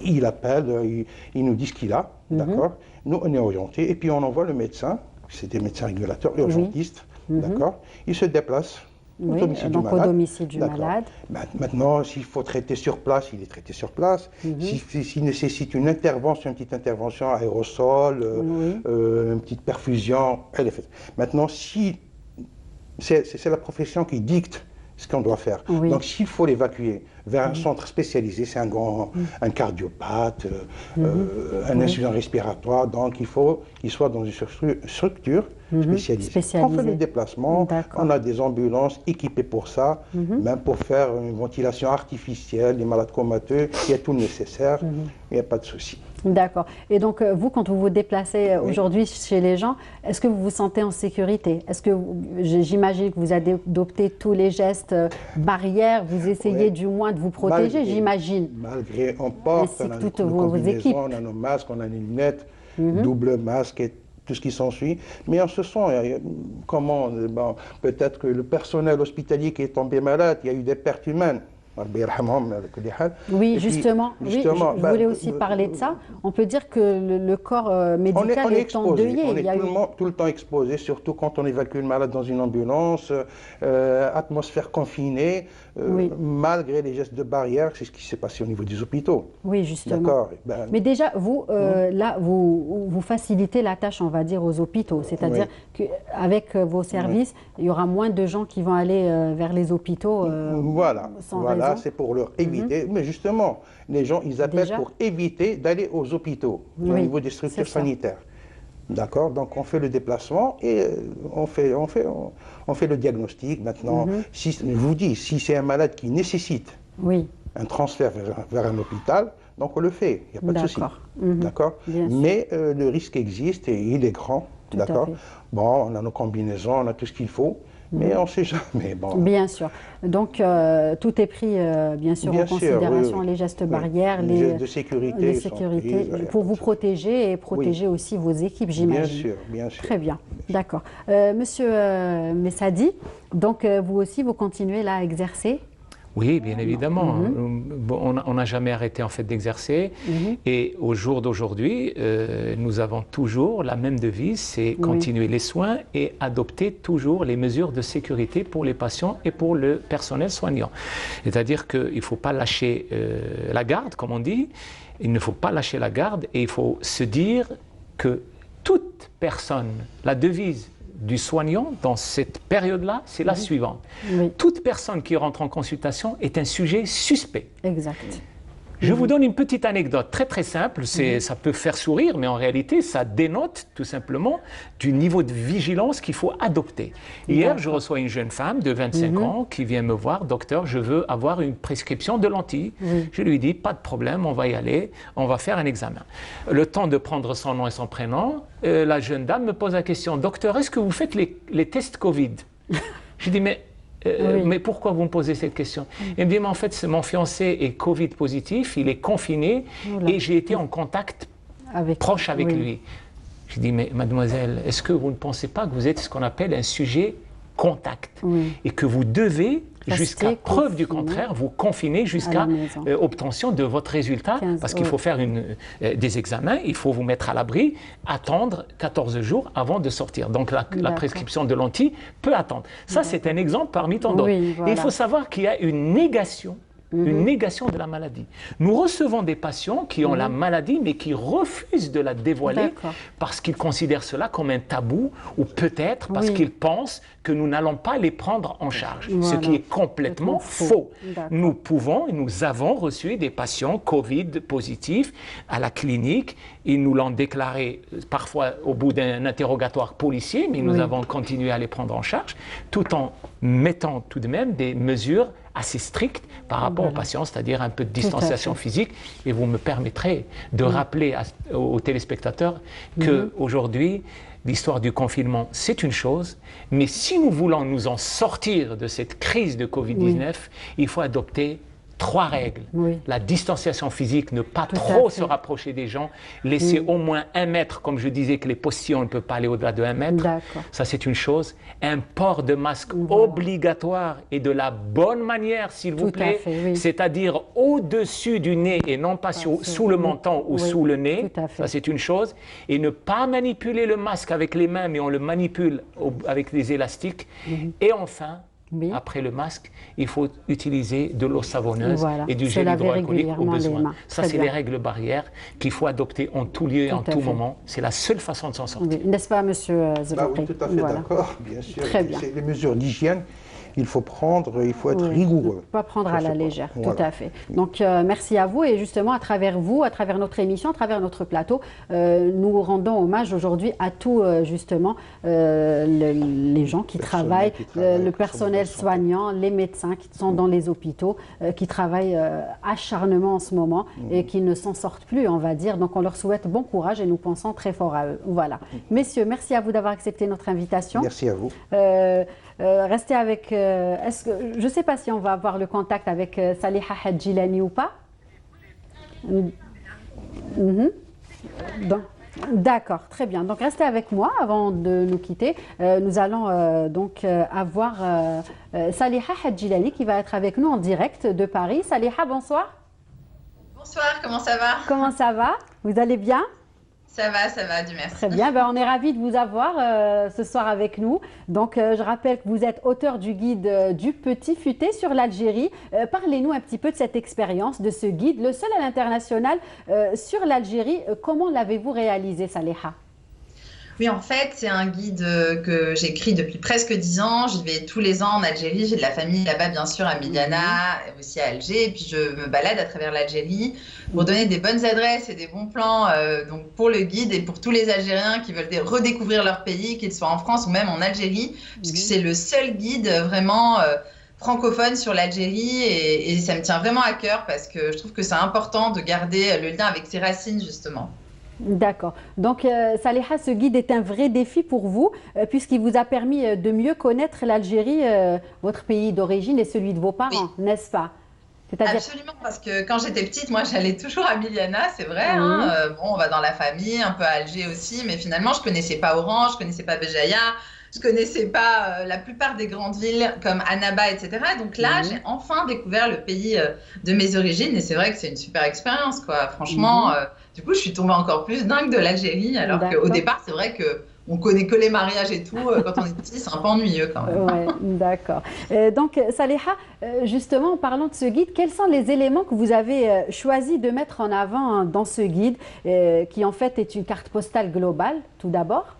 Il appelle, il nous dit ce qu'il a, d'accord. Nous, on est orientés, et puis on envoie le médecin. C'est des médecins régulateurs, urgentistes, d'accord. Ils se déplacent au domicile du malade. Maintenant, s'il faut traiter sur place, il est traité sur place. S'il nécessite une petite intervention aérosol, une petite perfusion, elle est faite. Maintenant, si c'est la profession qui dicte ce qu'on doit faire. Donc, s'il faut l'évacuer vers un centre spécialisé, c'est un cardiopathe, un insuffisant respiratoire, donc il faut qu'il soit dans une structure spécialisée. On fait le déplacement, on a des ambulances équipées pour ça, même pour faire une ventilation artificielle, les malades comateux, il y a tout le nécessaire, il n'y a pas de souci. D'accord. Et donc, vous, quand vous vous déplacez aujourd'hui chez les gens, est-ce que vous vous sentez en sécurité? Est-ce que, j'imagine que vous adoptez tous les gestes barrières, vous essayez du moins de vous protéger, j'imagine. Malgré, on porte, on a nos combinaisons, on a nos masques, on a les lunettes, double masque et tout ce qui s'ensuit. Mais en ce sens, peut-être que le personnel hospitalier qui est tombé malade, il y a eu des pertes humaines. Oui, justement, je voulais aussi parler de ça. On peut dire que le corps médical est endeuillé. On est tout le temps exposé, surtout quand on évacue le malade dans une ambulance, atmosphère confinée, malgré les gestes de barrière, c'est ce qui s'est passé au niveau des hôpitaux. Oui, justement. Mais déjà, vous, là, vous facilitez la tâche, on va dire, aux hôpitaux. C'est-à-dire qu'avec vos services, il y aura moins de gens qui vont aller vers les hôpitaux sans raison. C'est pour leur éviter. Mais justement, les gens, ils appellent pour éviter d'aller aux hôpitaux au niveau des structures sanitaires. D'accord. Donc on fait le déplacement et on fait le diagnostic. Maintenant, je vous dis, si c'est un malade qui nécessite un transfert vers un hôpital, donc on le fait. Il n'y a pas de souci. D'accord. Mais le risque existe et il est grand. D'accord. Bon, on a nos combinaisons, on a tout ce qu'il faut. Mais on ne sait jamais. Bien sûr. Donc, tout est pris, bien sûr, en considération, les gestes barrières, les gestes de sécurité pour vous protéger et protéger aussi vos équipes, j'imagine. Bien sûr. Très bien. D'accord. Monsieur Messadi, donc vous aussi, vous continuez là à exercer? Oui, bien évidemment. On n'a jamais arrêté en fait d'exercer. Et au jour d'aujourd'hui, nous avons toujours la même devise, c'est continuer les soins et adopter toujours les mesures de sécurité pour les patients et pour le personnel soignant. C'est-à-dire qu'il ne faut pas lâcher la garde, comme on dit. Il ne faut pas lâcher la garde et il faut se dire que toute personne, la devise du soignant dans cette période-là, c'est la suivante. Toute personne qui rentre en consultation est un sujet suspect. Exact. Je vous donne une petite anecdote très très simple, ça peut faire sourire, mais en réalité ça dénote tout simplement du niveau de vigilance qu'il faut adopter. Hier, je reçois une jeune femme de 25 ans qui vient me voir, docteur, je veux avoir une prescription de lentilles. Je lui dis, pas de problème, on va y aller, on va faire un examen. Le temps de prendre son nom et son prénom, la jeune dame me pose la question, docteur, est-ce que vous faites les tests Covid? Je dis, mais pourquoi vous me posez cette question? Il me dit, mais en fait, mon fiancé est Covid positif, il est confiné et j'ai été en contact proche avec lui. Je dis, mais mademoiselle, est-ce que vous ne pensez pas que vous êtes ce qu'on appelle un sujet contact et que vous devez, jusqu'à preuve du contraire, vous confiner jusqu'à obtention de votre résultat, parce qu'il faut faire des examens, il faut vous mettre à l'abri, attendre 14 jours avant de sortir. Donc la prescription de lentilles peut attendre. Ça, c'est un exemple parmi tant d'autres. Et il faut savoir qu'il y a une négation de la maladie. Nous recevons des patients qui ont la maladie, mais qui refusent de la dévoiler parce qu'ils considèrent cela comme un tabou, ou peut-être parce qu'ils pensent que nous n'allons pas les prendre en charge, ce qui est complètement faux. Nous pouvons et nous avons reçu des patients Covid positifs à la clinique. Ils nous l'ont déclaré parfois au bout d'un interrogatoire policier, mais nous avons continué à les prendre en charge, tout en mettant tout de même des mesures assez strictes par rapport aux patients, c'est-à-dire un peu de distanciation physique. Et vous me permettrez de rappeler aux téléspectateurs qu'aujourd'hui, l'histoire du confinement, c'est une chose, mais si nous voulons nous en sortir de cette crise de Covid-19, il faut adopter 3 règles. La distanciation physique, ne pas trop se rapprocher des gens, laisser au moins 1 mètre, comme je disais que les postillons ne peuvent pas aller au-delà de 1 mètre. Ça, c'est une chose. Un port de masque obligatoire et de la bonne manière, s'il vous plaît, c'est-à-dire au-dessus du nez et non pas sous le menton ou sous le nez. Ça, c'est une chose. Et ne pas manipuler le masque avec les mains, mais on le manipule avec des élastiques. Et enfin, après le masque, il faut utiliser de l'eau savonneuse et du gel hydroalcoolique au besoin. Ça, c'est les règles barrières qu'il faut adopter en tout lieu et en tout moment. C'est la seule façon de s'en sortir. N'est-ce pas, monsieur Zebroukli? Oui, tout à fait d'accord, bien sûr. C'est les mesures d'hygiène. Il faut être rigoureux. Pas prendre à la légère, tout à fait. Donc, merci à vous. Et justement, à travers vous, à travers notre émission, à travers notre plateau, nous rendons hommage aujourd'hui à tous, justement, les gens qui travaillent, le personnel soignant, les médecins qui sont dans les hôpitaux, qui travaillent acharnement en ce moment et qui ne s'en sortent plus, on va dire. Donc, on leur souhaite bon courage et nous pensons très fort à eux. Voilà. Messieurs, merci à vous d'avoir accepté notre invitation. Merci à vous. Restez avec... je ne sais pas si on va avoir le contact avec Saliha Hadjilani ou pas. D'accord, très bien. Donc restez avec moi avant de nous quitter. Nous allons donc avoir Saliha Hadjilani qui va être avec nous en direct de Paris. Saliha, bonsoir. Bonsoir, comment ça va? Comment ça va? Vous allez bien? Ça va, Dieu merci. Très bien, on est ravis de vous avoir ce soir avec nous. Donc, je rappelle que vous êtes auteur du guide du Petit Futé sur l'Algérie. Parlez-nous un petit peu de cette expérience, de ce guide, le seul à l'international sur l'Algérie. Comment l'avez-vous réalisé, Saliha? Oui, en fait, c'est un guide que j'écris depuis presque 10 ans. J'y vais tous les ans en Algérie. J'ai de la famille là-bas, bien sûr, à Miliana, aussi à Alger. Et puis, je me balade à travers l'Algérie pour donner des bonnes adresses et des bons plans donc pour le guide et pour tous les Algériens qui veulent redécouvrir leur pays, qu'ils soient en France ou même en Algérie, puisque c'est le seul guide vraiment francophone sur l'Algérie. Et ça me tient vraiment à cœur parce que je trouve que c'est important de garder le lien avec ses racines, justement. D'accord. Donc, Saliha, ce guide est un vrai défi pour vous, puisqu'il vous a permis de mieux connaître l'Algérie, votre pays d'origine et celui de vos parents, n'est-ce pas? Absolument, parce que quand j'étais petite, moi, j'allais toujours à Miliana, c'est vrai. Bon, on va dans la famille, un peu à Alger aussi, mais finalement, je ne connaissais pas Oran, je ne connaissais pas Béjaïa. Je connaissais pas la plupart des grandes villes comme Annaba, etc. Donc là, j'ai enfin découvert le pays de mes origines et c'est vrai que c'est une super expérience, quoi. Franchement, du coup, je suis tombée encore plus dingue de l'Algérie, alors qu'au départ, c'est vrai que on connaît que les mariages et tout. Quand on est petit, c'est un peu ennuyeux quand même. Ouais, d'accord. Donc, Saliha, justement, en parlant de ce guide, quels sont les éléments que vous avez choisi de mettre en avant dans ce guide, qui en fait est une carte postale globale, tout d'abord?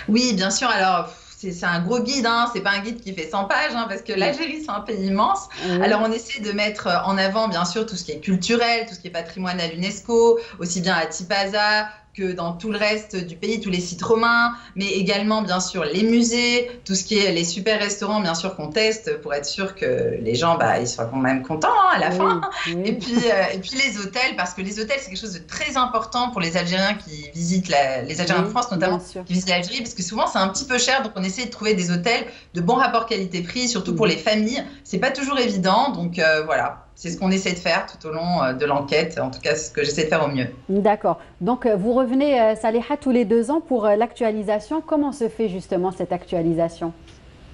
Oui, bien sûr. Alors, c'est un gros guide, hein. C'est pas un guide qui fait 100 pages, hein, parce que l'Algérie, c'est un pays immense. Alors, on essaie de mettre en avant, bien sûr, tout ce qui est culturel, tout ce qui est patrimoine à l'UNESCO, aussi bien à Tipaza que dans tout le reste du pays, tous les sites romains, mais également, bien sûr, les musées, tout ce qui est les super restaurants, bien sûr, qu'on teste pour être sûr que les gens, ils soient quand même contents, hein, à la fin. Et puis les hôtels, parce que les hôtels, c'est quelque chose de très important pour les Algériens qui visitent, les Algériens de France notamment, qui visitent l'Algérie, parce que souvent, c'est un petit peu cher, donc on essaie de trouver des hôtels de bon rapport qualité-prix, surtout pour les familles. C'est pas toujours évident, donc voilà. C'est ce qu'on essaie de faire tout au long de l'enquête, en tout cas, c'est ce que j'essaie de faire au mieux. D'accord. Donc, vous revenez, Saliha, tous les 2 ans pour l'actualisation. Comment se fait justement cette actualisation?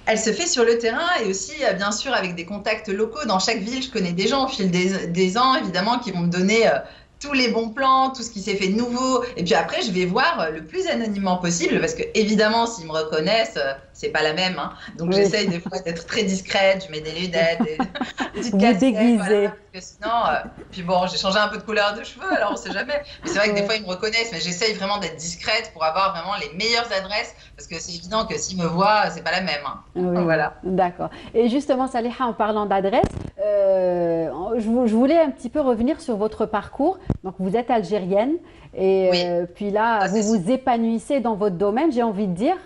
Elle se fait sur le terrain et aussi, bien sûr, avec des contacts locaux. Dans chaque ville, je connais des gens au fil des ans, évidemment, qui vont me donner tous les bons plans, tout ce qui s'est fait de nouveau. Et puis après, je vais voir le plus anonymement possible, parce que évidemment, s'ils me reconnaissent, c'est pas la même. Hein. Donc j'essaye des fois d'être très discrète, je mets des lunettes, des petites casquettes, voilà, parce que sinon, puis bon, j'ai changé un peu de couleur de cheveux, alors on sait jamais. Mais c'est vrai que des fois ils me reconnaissent, mais j'essaye vraiment d'être discrète pour avoir vraiment les meilleures adresses, parce que c'est évident que s'ils me voient, c'est pas la même. Hein. Donc, voilà. D'accord. Et justement, Saliha, en parlant d'adresse, je voulais un petit peu revenir sur votre parcours. Donc vous êtes algérienne et puis là, vous vous épanouissez dans votre domaine, j'ai envie de dire.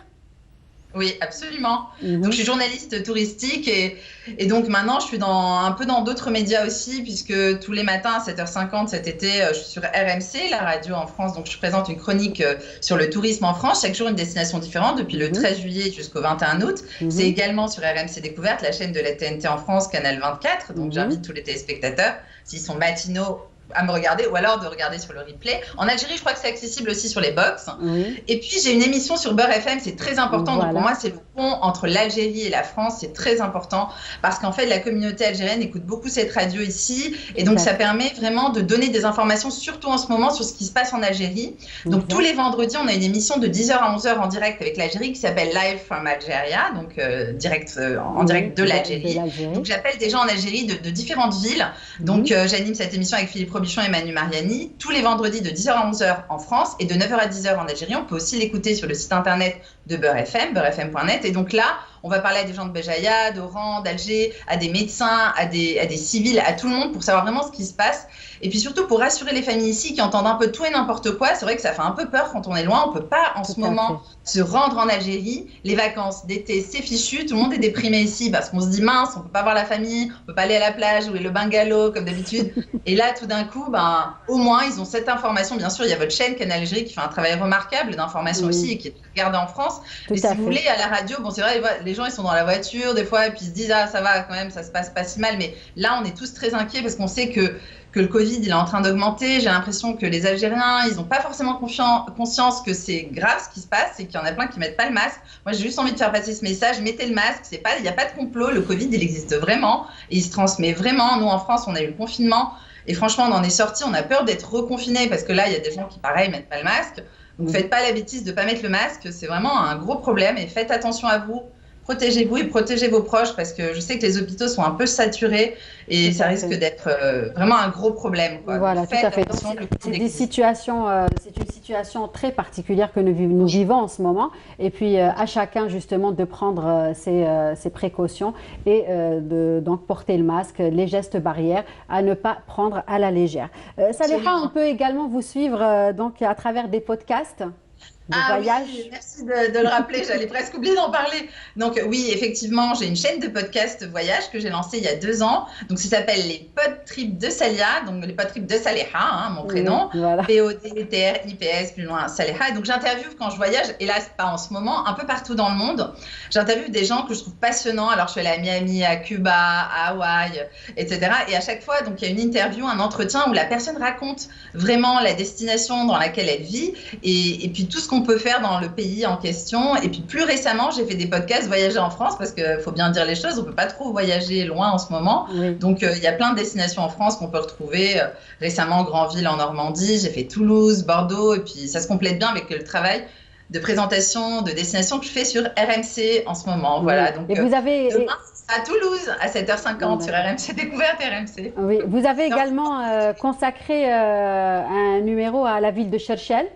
Oui, absolument. Donc, je suis journaliste touristique et donc maintenant, je suis un peu dans d'autres médias aussi, puisque tous les matins à 7h50 cet été, je suis sur RMC, la radio en France. Donc, je présente une chronique sur le tourisme en France, chaque jour une destination différente, depuis le 13 juillet jusqu'au 21 août. C'est également sur RMC Découverte, la chaîne de la TNT en France, Canal 24. Donc, j'invite tous les téléspectateurs, s'ils sont matinaux, à me regarder ou alors de regarder sur le replay. En Algérie, je crois que c'est accessible aussi sur les box. Et puis, j'ai une émission sur Beurre FM, c'est très important. Donc, pour moi, c'est le pont entre l'Algérie et la France. C'est très important parce qu'en fait, la communauté algérienne écoute beaucoup cette radio ici. Et donc, ça permet vraiment de donner des informations, surtout en ce moment, sur ce qui se passe en Algérie. Donc, tous les vendredis, on a une émission de 10h à 11h en direct avec l'Algérie qui s'appelle Live from Algeria, donc en direct de l'Algérie. Donc, j'appelle des gens en Algérie de différentes villes. Donc, j'anime cette émission avec Philippe Robichon et Manu Mariani tous les vendredis de 10h à 11h en France et de 9h à 10h en Algérie. On peut aussi l'écouter sur le site internet de Beurre FM, beurrefm.net. Et donc là, on va parler à des gens de Béjaïa, d'Oran, d'Alger, à des médecins, à des civils, à tout le monde pour savoir vraiment ce qui se passe. Et puis surtout pour rassurer les familles ici qui entendent un peu tout et n'importe quoi. C'est vrai que ça fait un peu peur quand on est loin. On ne peut pas en ce moment se rendre en Algérie. Les vacances d'été, c'est fichu. Tout le monde est déprimé ici parce qu'on se dit mince, on ne peut pas voir la famille, on ne peut pas aller à la plage, louer le bungalow comme d'habitude. Et là, tout d'un coup, au moins, ils ont cette information. Bien sûr, il y a votre chaîne Canal Algérie qui fait un travail remarquable d'information aussi et qui est regardée en France. Mais si vous voulez, à la radio, bon, c'est vrai, les gens, ils sont dans la voiture des fois et puis ils se disent ah, ça va quand même, ça se passe pas si mal. Mais là, on est tous très inquiets parce qu'on sait que le Covid, il est en train d'augmenter. J'ai l'impression que les Algériens, ils n'ont pas forcément conscience que c'est grave ce qui se passe et qu'il y en a plein qui ne mettent pas le masque. Moi, j'ai juste envie de faire passer ce message. Mettez le masque. Il n'y a pas de complot. Le Covid, il existe vraiment et il se transmet vraiment. Nous, en France, on a eu le confinement et franchement, on en est sortis. On a peur d'être reconfinés parce que là, il y a des gens qui, pareil, ne mettent pas le masque. Donc, faites pas la bêtise de ne pas mettre le masque. C'est vraiment un gros problème et faites attention à vous. Protégez-vous et protégez vos proches parce que je sais que les hôpitaux sont un peu saturés et ça risque d'être vraiment un gros problème. Quoi. Voilà, tout à fait. C'est une situation très particulière que nous vivons en ce moment. Et puis, à chacun, justement, de prendre ses précautions et donc porter le masque, les gestes barrières, à ne pas prendre à la légère. Saliha, on peut également vous suivre donc à travers des podcasts. Voyage. Oui, merci de le rappeler, j'allais presque oublier d'en parler. Donc oui, effectivement, j'ai une chaîne de podcast voyage que j'ai lancée il y a 2 ans. Donc ça s'appelle les Pod Trips de Salia, donc les Pod Trips de Saliha, mon prénom, voilà. P-O-D-T-R-I-P-S, plus loin Saliha. Donc j'interviewe quand je voyage, et là c'est pas en ce moment, un peu partout dans le monde. J'interviewe des gens que je trouve passionnants. Alors je suis allée à Miami, à Cuba, à Hawaï, etc. Et à chaque fois, donc il y a une interview, un entretien où la personne raconte vraiment la destination dans laquelle elle vit et puis tout ce qu'on qu'on peut faire dans le pays en question. Et puis plus récemment, j'ai fait des podcasts voyager en France parce qu'il faut bien dire les choses, on ne peut pas trop voyager loin en ce moment. Oui. Donc il y a plein de destinations en France qu'on peut retrouver. Récemment, Granville en Normandie, j'ai fait Toulouse, Bordeaux, et puis ça se complète bien avec le travail de présentation, de destination que je fais sur RMC en ce moment. Oui. Voilà. Donc, et vous avez... demain, à Toulouse, à 7h50 sur RMC Découverte RMC. Oui, vous avez également consacré un numéro à la ville de Cherchell.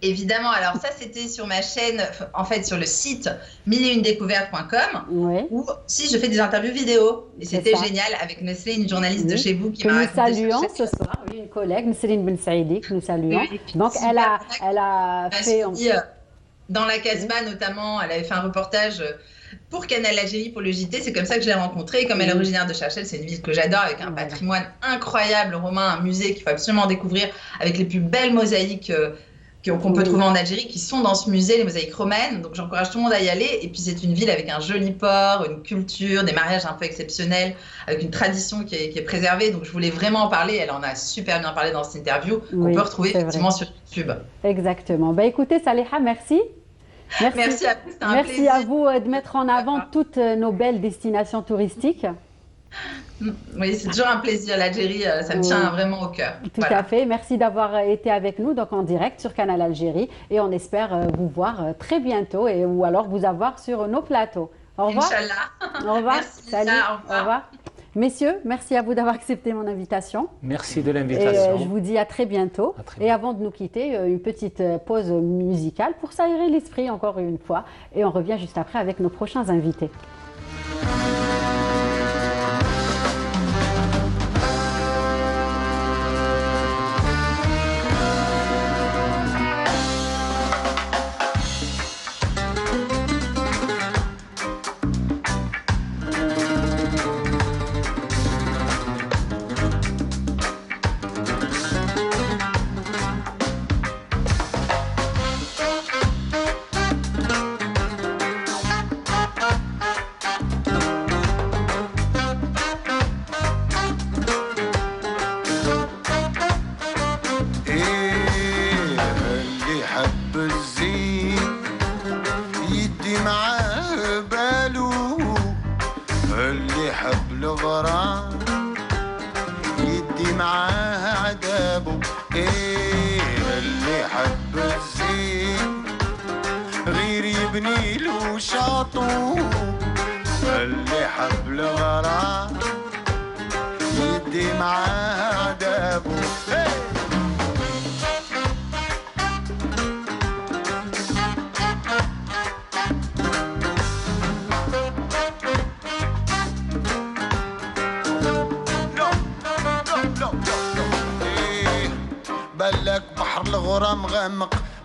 Évidemment, alors ça c'était sur ma chaîne, en fait sur le site milleetunedécouvertes.com oui. Où si je fais des interviews vidéo et c'était génial avec Nesrine, une journaliste de chez vous qui m'a raconté. Nous saluons ce soir, oui, une collègue, Nesrine Ben Saïdi, que nous saluons. Oui, donc elle a fait... Dans la Casbah notamment, elle avait fait un reportage pour Canal Algérie, pour le JT, c'est comme ça que je l'ai rencontrée. Et comme elle est originaire de Cherchell, c'est une ville que j'adore, avec un patrimoine incroyable romain, un musée qu'il faut absolument découvrir, avec les plus belles mosaïques qu'on peut trouver en Algérie, qui sont dans ce musée, les mosaïques romaines. Donc j'encourage tout le monde à y aller. Et puis c'est une ville avec un joli port, une culture, des mariages un peu exceptionnels, avec une tradition qui est préservée. Donc je voulais vraiment en parler. Elle en a super bien parlé dans cette interview, qu'on peut retrouver effectivement sur YouTube. Exactement. Bah, écoutez, Saliha, merci. Merci à vous, c'était un plaisir. Merci à vous de mettre en avant toutes nos belles destinations touristiques. Oui, c'est toujours un plaisir. L'Algérie, ça me tient vraiment au cœur. Tout à fait. Merci d'avoir été avec nous donc en direct sur Canal Algérie et on espère vous voir très bientôt ou alors vous avoir sur nos plateaux. Au revoir. Inch'Allah. Au revoir. Merci, salut. Lisa, au revoir. Messieurs, merci à vous d'avoir accepté mon invitation. Merci de l'invitation. Je vous dis à très bientôt. Et avant de nous quitter, une petite pause musicale pour s'aérer l'esprit encore une fois. Et on revient juste après avec nos prochains invités.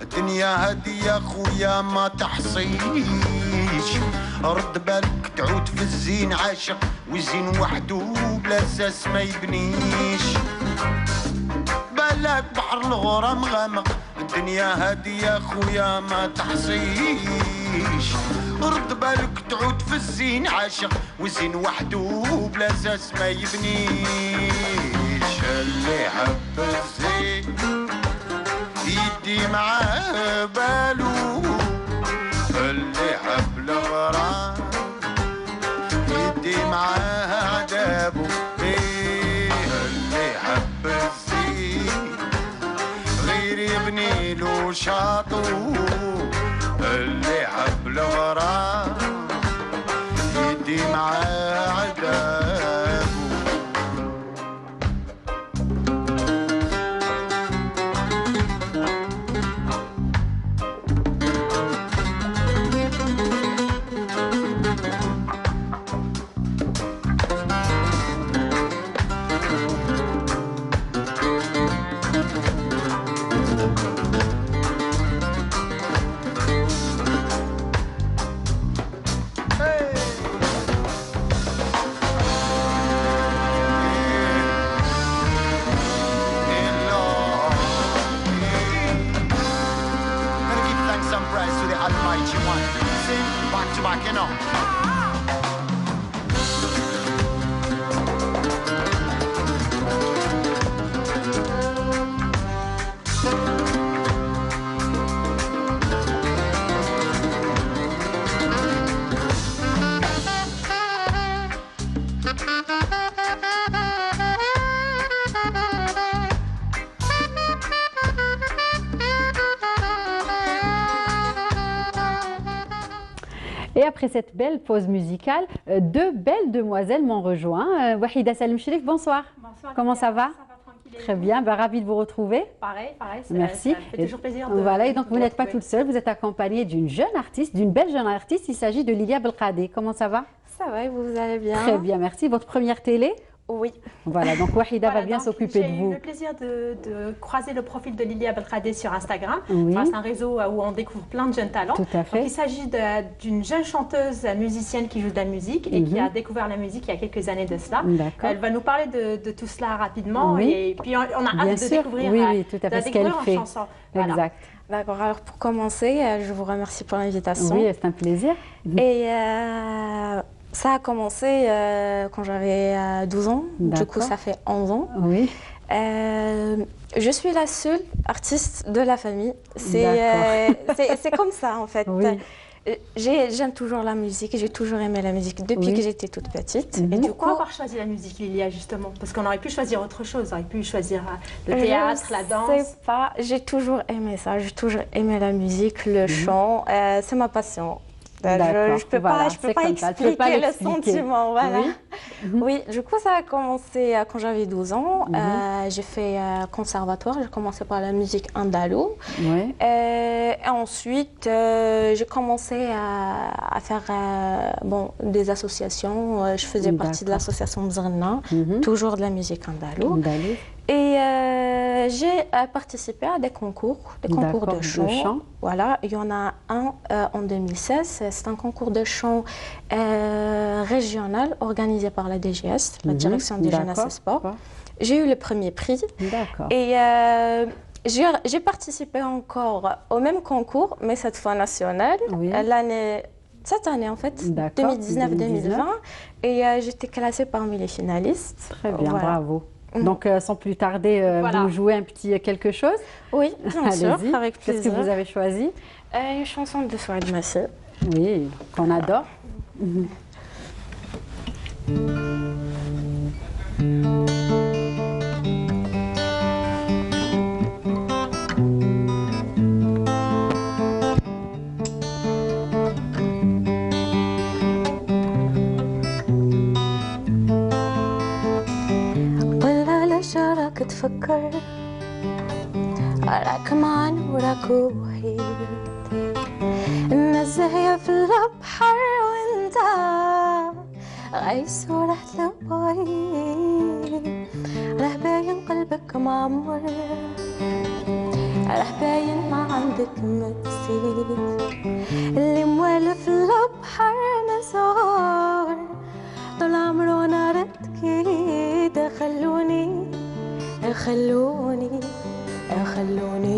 الدنيا هادي يا خويا ما تحصيش رد بالك تعود في الزين عاشق والزين وحده بلا اساس ما يبنيش بالك بحر الغرام غامق الدنيا هادي يا خويا ما تحصيش رد بالك تعود في الزين عاشق والزين وحده بلا اساس ما يبنيش اللي حب الزين يدي معاه بالو اللي حب الغرام يدي معاه عذابه اللي حب الزين غير يبني له شاطو اللي حب الغرام يدي معاه عذابه Et après cette belle pause musicale, deux belles demoiselles m'ont rejoint. Wahida Salim Chérif, bonsoir. Bonsoir. Comment ça va? Ça va tranquille. Très bien, ravi de vous retrouver. Pareil. Merci. Ça fait toujours plaisir de Voilà, et donc de vous n'êtes pas retrouver. toute seule, vous êtes accompagnée d'une jeune artiste, d'une belle jeune artiste. Il s'agit de Lilia Belkadé. Comment ça va? Ça va, et vous allez bien? Très bien, merci. Votre première télé? Oui. Voilà, donc Wahida Voilà, va bien donc, s'occuper de J'ai eu vous. le plaisir de croiser le profil de Lilia Belkadé sur Instagram. Oui. Enfin, c'est un réseau où on découvre plein de jeunes talents. Tout à fait. Donc, il s'agit d'une jeune chanteuse musicienne qui joue de la musique et qui a découvert la musique il y a quelques années de cela. D'accord. Elle va nous parler de tout cela rapidement. Oui. Et puis, on a Bien hâte de sûr. découvrir, Oui, tout à fait, de ce qu'elle découvrir en fait. chanson. Voilà. Exact. D'accord, alors pour commencer, je vous remercie pour l'invitation. Oui, c'est un plaisir. Et ça a commencé quand j'avais 12 ans, du coup ça fait 11 ans. Oui. Je suis la seule artiste de la famille, c'est comme ça en fait. Oui. J'aime toujours la musique, j'ai toujours aimé la musique depuis que j'étais toute petite. Et du Pourquoi coup, avoir choisi la musique, Lilia, justement? Parce qu'on aurait pu choisir autre chose, on aurait pu choisir le théâtre, la danse. Je sais pas, j'ai toujours aimé ça, j'ai toujours aimé la musique, le chant, c'est ma passion. Je ne peux pas, expliquer le sentiment. Voilà. Oui, du coup, ça a commencé quand j'avais 12 ans. J'ai fait conservatoire, j'ai commencé par la musique andalou. Oui. Et ensuite, j'ai commencé à faire des associations. Je faisais partie de l'association Mzrna, toujours de la musique andalou. Et j'ai participé à des concours de chant. Voilà, il y en a un en 2016. C'est un concours de chant régional organisé par la DGS, la Direction des Jeunesse et Sport. J'ai eu le premier prix. Et j'ai participé encore au même concours, mais cette fois national, cette année en fait, 2019-2020. Et j'étais classée parmi les finalistes. Très bien, bravo. Donc, sans plus tarder, vous jouez un petit quelque chose? Oui, bien sûr, avec plaisir. Qu'est-ce que vous avez choisi? Une chanson de Souad Massi. Oui, qu'on adore. راك تفكر راك مع نورك وحيد الناس زاهية في البحر وانت غايس ورحت لبعيد راه باين قلبك معمر راه باين ما عندك مكسيد اللي موالف البحر مسار طول عمره نار تكيد خلوني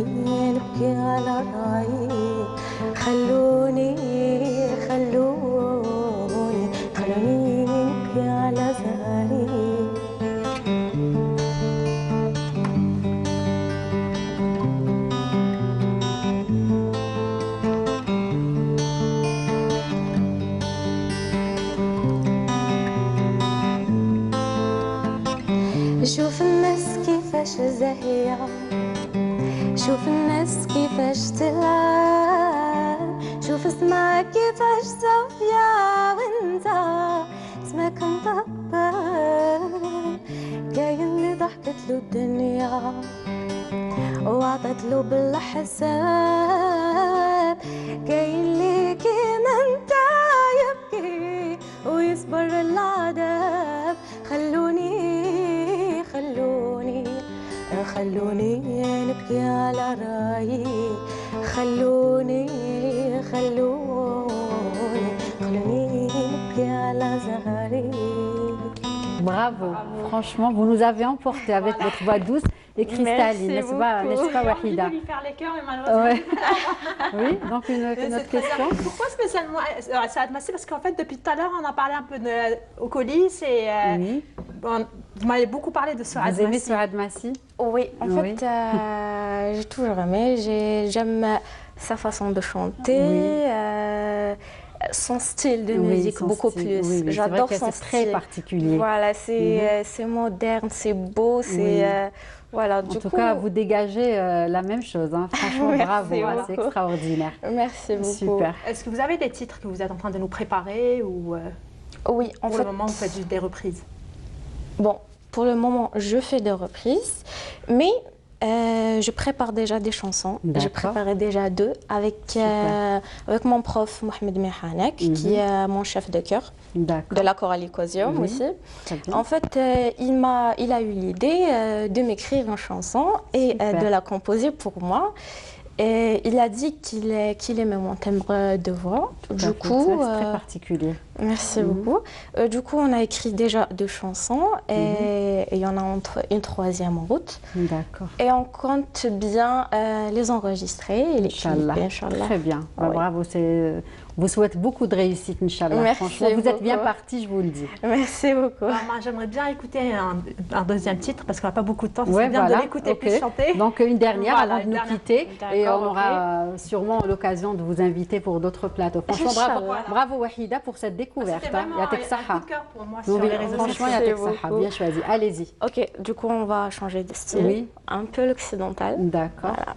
نبكي على رايي خلوني نبكي على زهري شوف الناس كيفاش زاهية شوف الناس كيفاش تلعب شوف اسمك كيفاش صافية وانت اسمك مطبل كاين اللي ضحكت له الدنيا وعطت له بالحساب كاين اللي كيما انت يبكي ويصبر العذاب خلوني نبكي على رايي خلوني نبكي على زهري. Bravo, franchement, vous nous avez emporté avec votre voix douce et cristalline, n'est-ce pas, Wahida? J'ai envie de lui faire les cœurs, mais malheureusement. Oui, donc une autre question. Pourquoi spécialement Souad Massi? Parce qu'en fait, depuis tout à l'heure, on a parlé un peu aux coulisses et vous m'avez beaucoup parlé de Souad Massi. Vous aimez Souad Massi? Oui, en fait, j'ai toujours aimé. J'aime sa façon de chanter. Son style de musique beaucoup plus. J'adore son style. Très particulier. Voilà, c'est moderne, c'est beau, Voilà, en tout cas, vous dégagez la même chose. Hein. Franchement, bravo, hein, c'est extraordinaire. Merci beaucoup. Super. Est-ce que vous avez des titres que vous êtes en train de nous préparer ou oui, en pour fait, le moment, vous faites juste des reprises? Bon, pour le moment, je fais des reprises, mais je prépare déjà des chansons. J'ai préparé déjà 2 avec mon prof Mohamed Mehanek, qui est mon chef de chœur de la chorale Icosium aussi. En fait, il a eu l'idée de m'écrire une chanson et de la composer pour moi. Et il a dit qu'il aimait mon timbre de voix. Du coup, c'est très particulier. Merci beaucoup. Du coup, on a écrit déjà 2 chansons et il y en a une 3e en route. D'accord. Et on compte bien les enregistrer et les Inch'Allah. Très bien. Bravo, vous souhaite beaucoup de réussite, Inch'Allah. Merci. Franchement, vous êtes bien parti, je vous le dis. Merci beaucoup. Moi, j'aimerais bien écouter un deuxième titre parce qu'on n'a pas beaucoup de temps. C'est bien de l'écouter plus chanter. Donc une dernière avant de nous quitter et on aura sûrement l'occasion de vous inviter pour d'autres plateaux. Franchement, bravo Wahida pour cette découverte. C'était vraiment un coup de cœur pour moi sur les réseaux sociaux. Franchement, Yatek Saha, bien choisi. Allez-y. Ok, du coup, on va changer de style. Oui. Un peu l'occidental. D'accord. Voilà.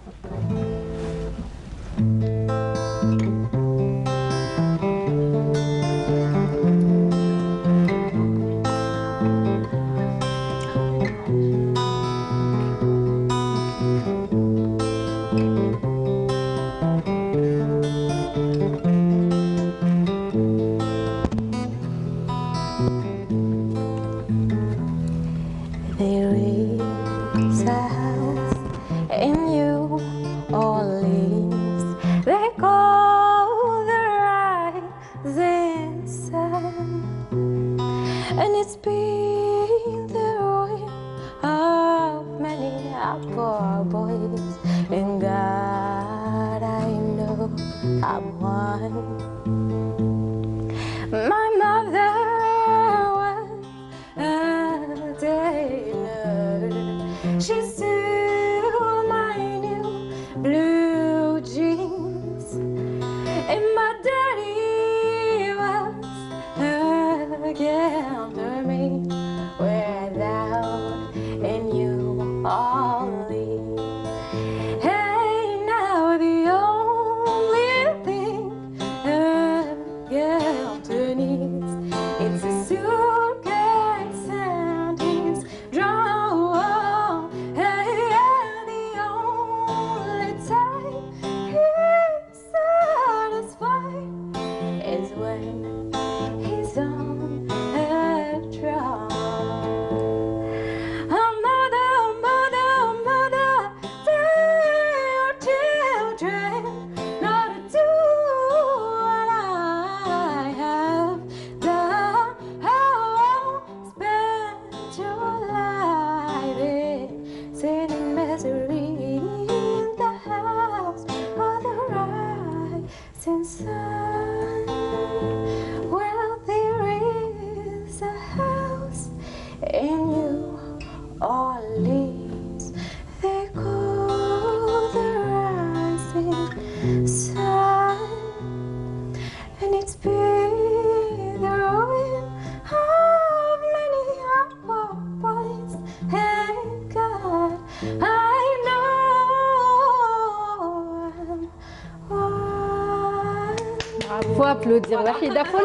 Faut applaudir, Wahida, faut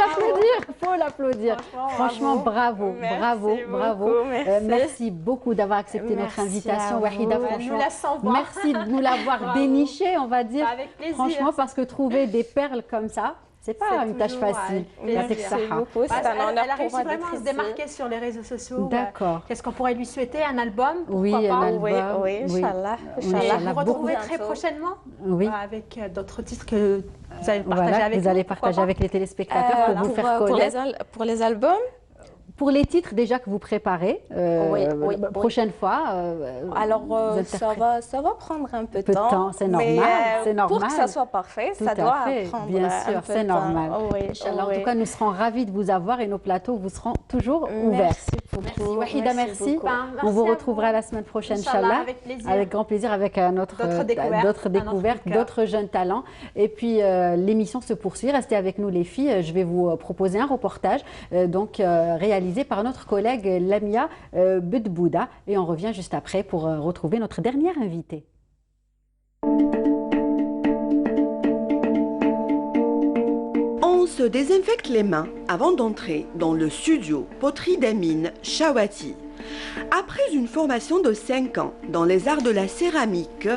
l'applaudir. Franchement, bravo, bravo. Merci beaucoup d'avoir accepté notre invitation, Wahida. Franchement, merci de nous l'avoir déniché, on va dire. Avec plaisir. Franchement, parce que trouver des perles comme ça, c'est pas une tâche facile. Merci beaucoup. C'est un honneur elle a pour réussi moi vraiment à se d'être démarquer sur les réseaux sociaux. D'accord. Qu'est-ce qu'on pourrait lui souhaiter? Un album? Oui, un album. Oui, Inch'Allah. Vous retrouverez très prochainement avec d'autres titres que vous allez partager avec nous. Vous allez partager avec les téléspectateurs pour vous faire connaître. Pour les albums, pour les titres déjà que vous préparez, prochaine fois. Alors, ça va prendre un peu de temps. C'est normal, c'est normal. Pour que ça soit parfait, ça doit prendre bien sûr, c'est normal. Inch'Allah. En tout cas, nous serons ravis de vous avoir et nos plateaux vous seront toujours ouverts. Merci. Wahida, merci. On vous retrouvera la semaine prochaine, Inch'Allah. Avec grand plaisir, avec d'autres découvertes, d'autres jeunes talents. Et puis, l'émission se poursuit. Restez avec nous, les filles. Je vais vous proposer un reportage réalisé réalisé par notre collègue Lamia Bedbouda. Et on revient juste après pour retrouver notre dernière invitée. On se désinfecte les mains avant d'entrer dans le studio poterie d'Emin Chawati. Après une formation de 5 ans dans les arts de la céramique,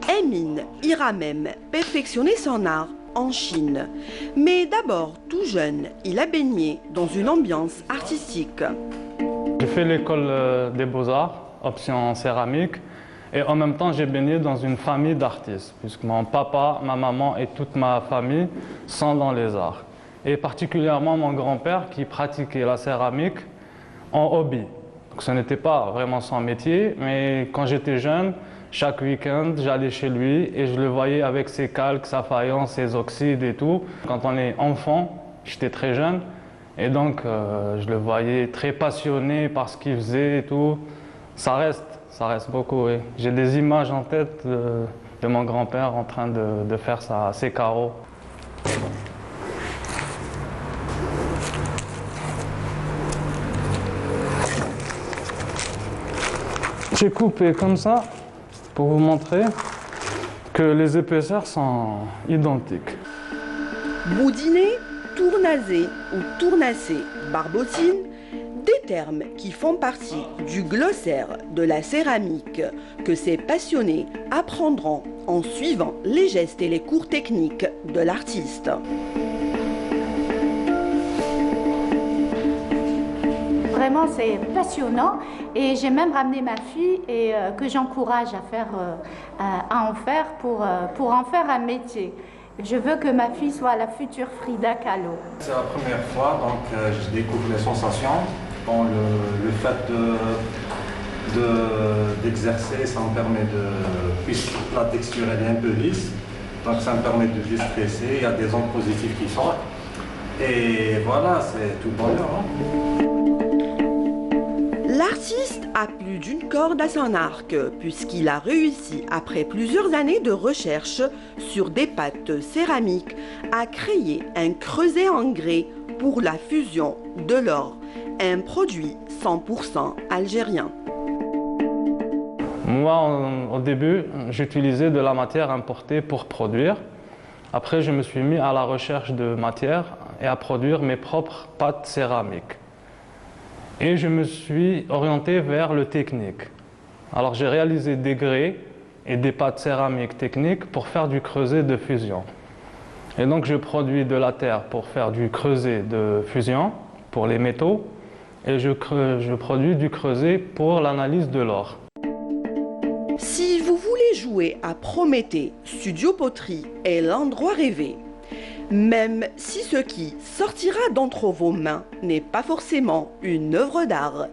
Emin ira même perfectionner son art en Chine. Mais d'abord, tout jeune, il a baigné dans une ambiance artistique. J'ai fait l'école des beaux-arts, option céramique, et en même temps j'ai baigné dans une famille d'artistes, puisque mon papa, ma maman et toute ma famille sont dans les arts. Et particulièrement mon grand-père qui pratiquait la céramique en hobby. Donc ce n'était pas vraiment son métier, mais quand j'étais jeune, chaque week-end, j'allais chez lui et je le voyais avec ses calques, sa faïence, ses oxydes et tout. Quand on est enfant, j'étais très jeune et donc je le voyais très passionné par ce qu'il faisait et tout. Ça reste beaucoup, oui. J'ai des images en tête de mon grand-père en train de faire ses carreaux. J'ai coupé comme ça pour vous montrer que les épaisseurs sont identiques. Boudiné, tournazé ou tournacé, barbotine, des termes qui font partie du glossaire de la céramique que ces passionnés apprendront en suivant les gestes et les cours techniques de l'artiste. Vraiment, c'est passionnant et j'ai même ramené ma fille et que j'encourage à en faire pour en faire un métier. Je veux que ma fille soit la future Frida Kahlo. C'est la première fois, donc je découvre les sensations. Bon, le fait d'exercer, ça me permet puisque la texture elle est un peu lisse, donc ça me permet de juste presser, il y a des ondes positives qui sortent. Et voilà, c'est tout bonheur. Hein. L'artiste a plus d'une corde à son arc, puisqu'il a réussi, après plusieurs années de recherche sur des pâtes céramiques, à créer un creuset en grès pour la fusion de l'or, un produit 100% algérien. Moi, au début, j'utilisais de la matière importée pour produire. Après, je me suis mis à la recherche de matière et à produire mes propres pâtes céramiques. Et je me suis orienté vers le technique. Alors j'ai réalisé des grès et des pâtes céramiques techniques pour faire du creuset de fusion. Et donc je produis de la terre pour faire du creuset de fusion pour les métaux et je produis du creuset pour l'analyse de l'or. Si vous voulez jouer à Prométhée, Studio Poterie est l'endroit rêvé. Même si ce qui sortira d'entre vos mains n'est pas forcément une œuvre d'art,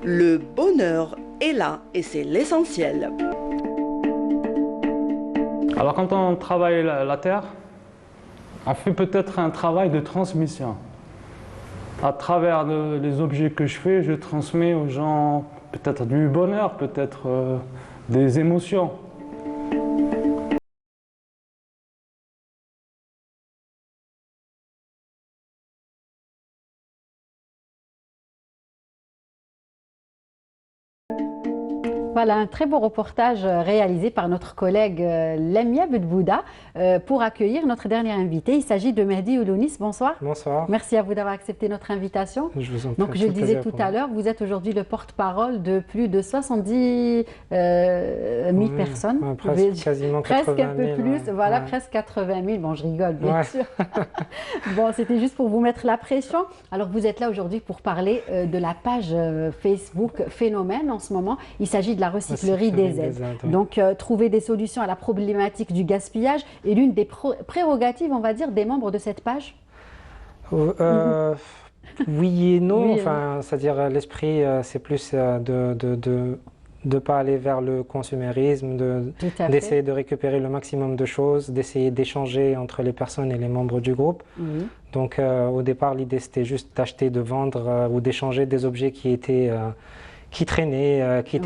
le bonheur est là et c'est l'essentiel. Alors quand on travaille la terre, on fait peut-être un travail de transmission. À travers les objets que je fais, je transmets aux gens peut-être du bonheur, peut-être des émotions. Voilà un très beau reportage réalisé par notre collègue Lamia Bedbouda pour accueillir notre dernier invité. Il s'agit de Mehdi Oulounis. Bonsoir. Bonsoir. Merci à vous d'avoir accepté notre invitation. Je vous en prie. Donc je le disais tout à l'heure, vous êtes aujourd'hui le porte-parole de plus de 70 000 personnes. Ouais, presque, quasiment 80 000. Presque un peu plus, ouais. voilà, Ouais. presque 80 000. Bon, je rigole, bien sûr. Bon, c'était juste pour vous mettre la pression. Alors vous êtes là aujourd'hui pour parler de la page Facebook Phénomène en ce moment. Il s'agit de la recyclerie des aides. Oui. Donc, trouver des solutions à la problématique du gaspillage est l'une des prérogatives, on va dire, des membres de cette page. Oui et non. Oui et enfin, c'est-à-dire l'esprit, c'est plus de ne pas aller vers le consumérisme, d'essayer de récupérer le maximum de choses, d'essayer d'échanger entre les personnes et les membres du groupe. Oui. Donc, au départ, l'idée, c'était juste d'acheter, de vendre ou d'échanger des objets qui étaient... qui traînaient, qui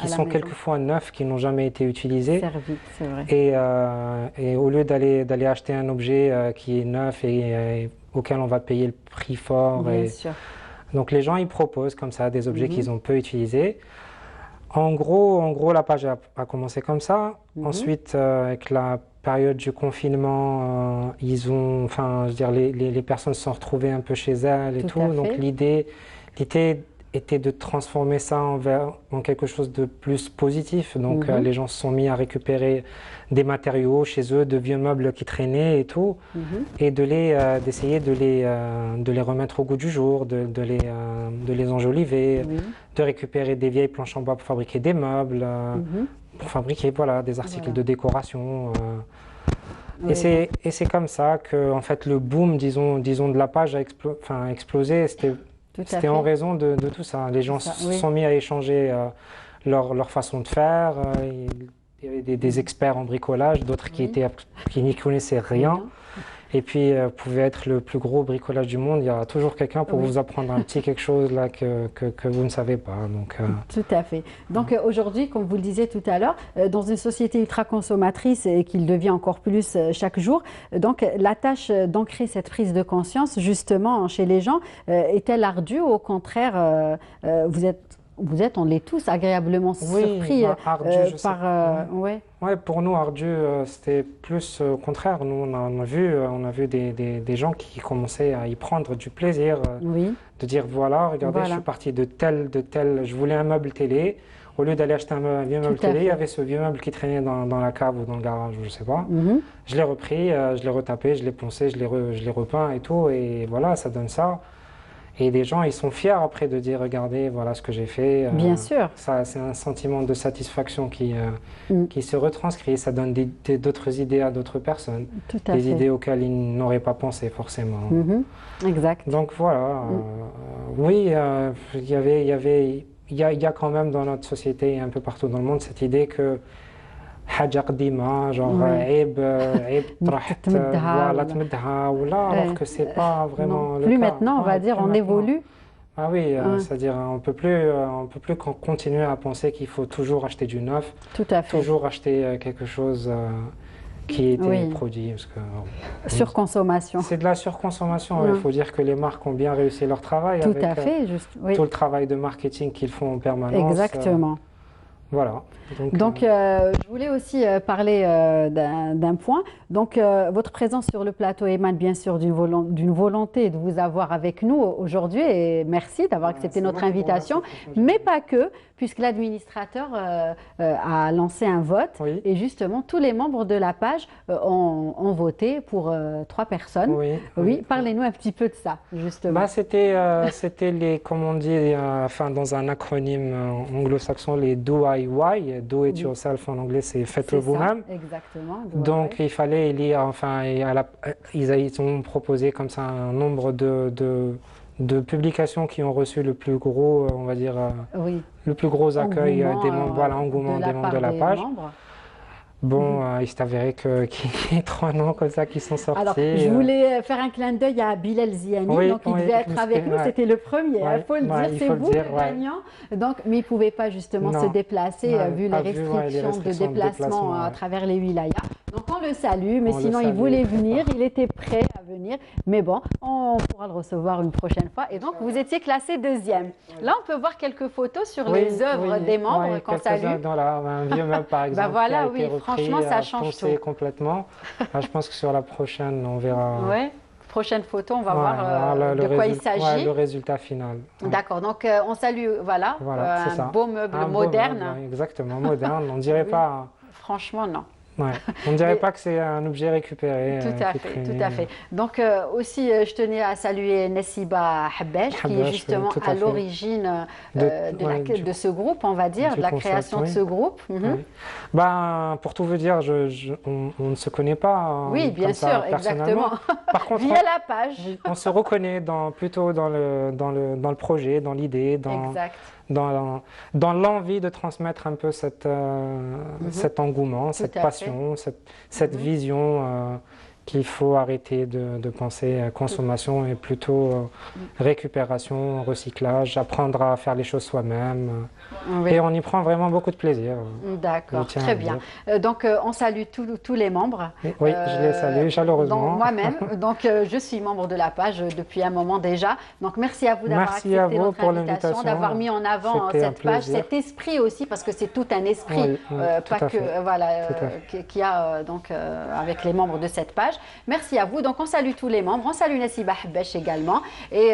sont quelquefois neufs, qui n'ont jamais été utilisés. Servi, c'est vrai. Et au lieu d'aller acheter un objet qui est neuf et auquel on va payer le prix fort, Bien sûr. Donc les gens, ils proposent comme ça des objets qu'ils ont peu utilisés. En gros, la page a commencé comme ça. Ensuite, avec la période du confinement, les personnes se sont retrouvées un peu chez elles et tout. Donc l'idée était de transformer ça en quelque chose de plus positif. Donc les gens se sont mis à récupérer des matériaux chez eux, de vieux meubles qui traînaient et tout, et d'essayer de les remettre au goût du jour, de les enjoliver, de récupérer des vieilles planches en bois pour fabriquer des meubles, pour fabriquer des articles de décoration. Et c'est comme ça que en fait, le boom, disons de la page a explosé. C'était en raison de tout ça. Les gens se sont mis à échanger leur façon de faire. Il y avait des experts en bricolage, d'autres qui n'y connaissaient rien. Et puis, pouvait être le plus gros bricolage du monde. Il y a toujours quelqu'un pour vous apprendre un petit quelque chose là que vous ne savez pas. Donc, Tout à fait. Donc aujourd'hui, comme vous le disiez tout à l'heure, dans une société ultra consommatrice et qu'il devient encore plus chaque jour, donc la tâche d'ancrer cette prise de conscience justement chez les gens est-elle ardue ou au contraire, on l'est tous agréablement surpris ardu, pour nous, ardu, c'était plus au contraire. Nous, on a vu des gens qui commençaient à y prendre du plaisir, de dire voilà, regardez, je suis parti de tel, je voulais un meuble télé. Au lieu d'aller acheter un vieux meuble télé, il y avait ce vieux meuble qui traînait dans la cave ou dans le garage, je ne sais pas. Je l'ai repris, je l'ai retapé, je l'ai poncé, je l'ai repeint et tout, et voilà, ça donne ça. Et des gens, ils sont fiers après de dire, regardez, voilà ce que j'ai fait. Bien sûr. C'est un sentiment de satisfaction qui se retranscrit. Ça donne d'autres idées à d'autres personnes. Tout à fait. Des idées auxquelles ils n'auraient pas pensé forcément. Exact. Donc voilà. Oui, il y a quand même dans notre société et un peu partout dans le monde cette idée que حاجة قديمة genre عيب طرحت voilà تمدها ولا alors que c'est pas vraiment le cas. Plus maintenant, on va dire, on évolue. Ah oui, c'est-à-dire on peut plus continuer à penser qu'il faut toujours acheter du neuf. Tout à fait. Toujours acheter quelque chose qui était produit. Parce que, surconsommation. C'est de la surconsommation. Il faut dire que les marques ont bien réussi leur travail. Tout avec, à fait. Tout le travail de marketing qu'ils font en permanence. Exactement. Voilà. Donc je voulais aussi parler d'un point. Donc, votre présence sur le plateau émane bien sûr d'une volonté de vous avoir avec nous aujourd'hui et merci d'avoir accepté notre invitation, mais pas que, puisque l'administrateur a lancé un vote et justement tous les membres de la page ont voté pour 3 personnes. Oui, parlez-nous un petit peu de ça, justement. C'était les, comme on dit, dans un acronyme anglo-saxon, les DIY, Do It Yourself en anglais, c'est faites-le vous-même. Exactement. Donc il fallait élire, ils ont proposé comme ça un nombre de publications qui ont reçu le plus gros, on va dire, le plus gros accueil des membres, engouement des membres de la page. Bon, il s'est avéré qu'il y ait 3 noms comme ça qui sont sortis. Alors, je voulais faire un clin d'œil à Bilal Ziani, donc il devait être avec nous, c'était le premier, il faut le dire, c'est vous le gagnant. Donc, mais il ne pouvait pas justement se déplacer vu les restrictions de déplacement à travers les wilayas. Donc on le salue, mais sinon il voulait venir, il était prêt à venir, mais bon, on pourra le recevoir une prochaine fois. Et donc vous étiez classé 2e. Là on peut voir quelques photos sur les œuvres des membres qu'on salue. Un vieux meuble par exemple. Voilà, oui, franchement ça change tout. Complètement. Je pense que sur la prochaine on verra. Prochaine photo, on va voir de quoi il s'agit. Le résultat final. D'accord, donc on salue, un beau meuble moderne. Exactement, moderne, on ne dirait pas. Franchement, non. On ne dirait pas que c'est un objet récupéré. Tout à fait. Donc aussi, je tenais à saluer Nessiba Habesh, qui est justement à l'origine de ce groupe, on va dire, de la création de ce groupe. Pour tout vous dire, on ne se connaît pas. Oui, bien sûr, exactement. Par contre, via la page. On se reconnaît plutôt dans le projet, dans l'idée, dans l'envie de transmettre un peu cet engouement, cette passion, cette vision qu'il faut arrêter de penser consommation et plutôt récupération, recyclage, apprendre à faire les choses soi-même. Oui. Et on y prend vraiment beaucoup de plaisir. D'accord, très bien. Donc on salue tous les membres. Oui, je les salue chaleureusement. Moi-même, donc je suis membre de la page depuis un moment déjà. Donc merci à vous d'avoir accepté notre invitation, d'avoir mis en avant cette page, cet esprit aussi, parce que c'est tout un esprit, pas que voilà, qu'il y a donc avec les membres de cette page. Merci à vous. Donc on salue tous les membres, on salue Nassiba Habesh également, et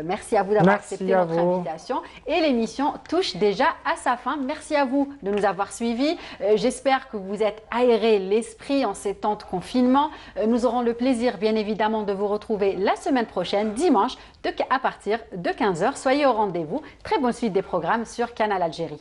merci à vous d'avoir accepté notre invitation. Et l'émission touche déjà à sa fin. Merci à vous de nous avoir suivis. J'espère que vous êtes aéré l'esprit en ces temps de confinement. Nous aurons le plaisir, bien évidemment, de vous retrouver la semaine prochaine, dimanche, à partir de 15 h. Soyez au rendez-vous. Très bonne suite des programmes sur Canal Algérie.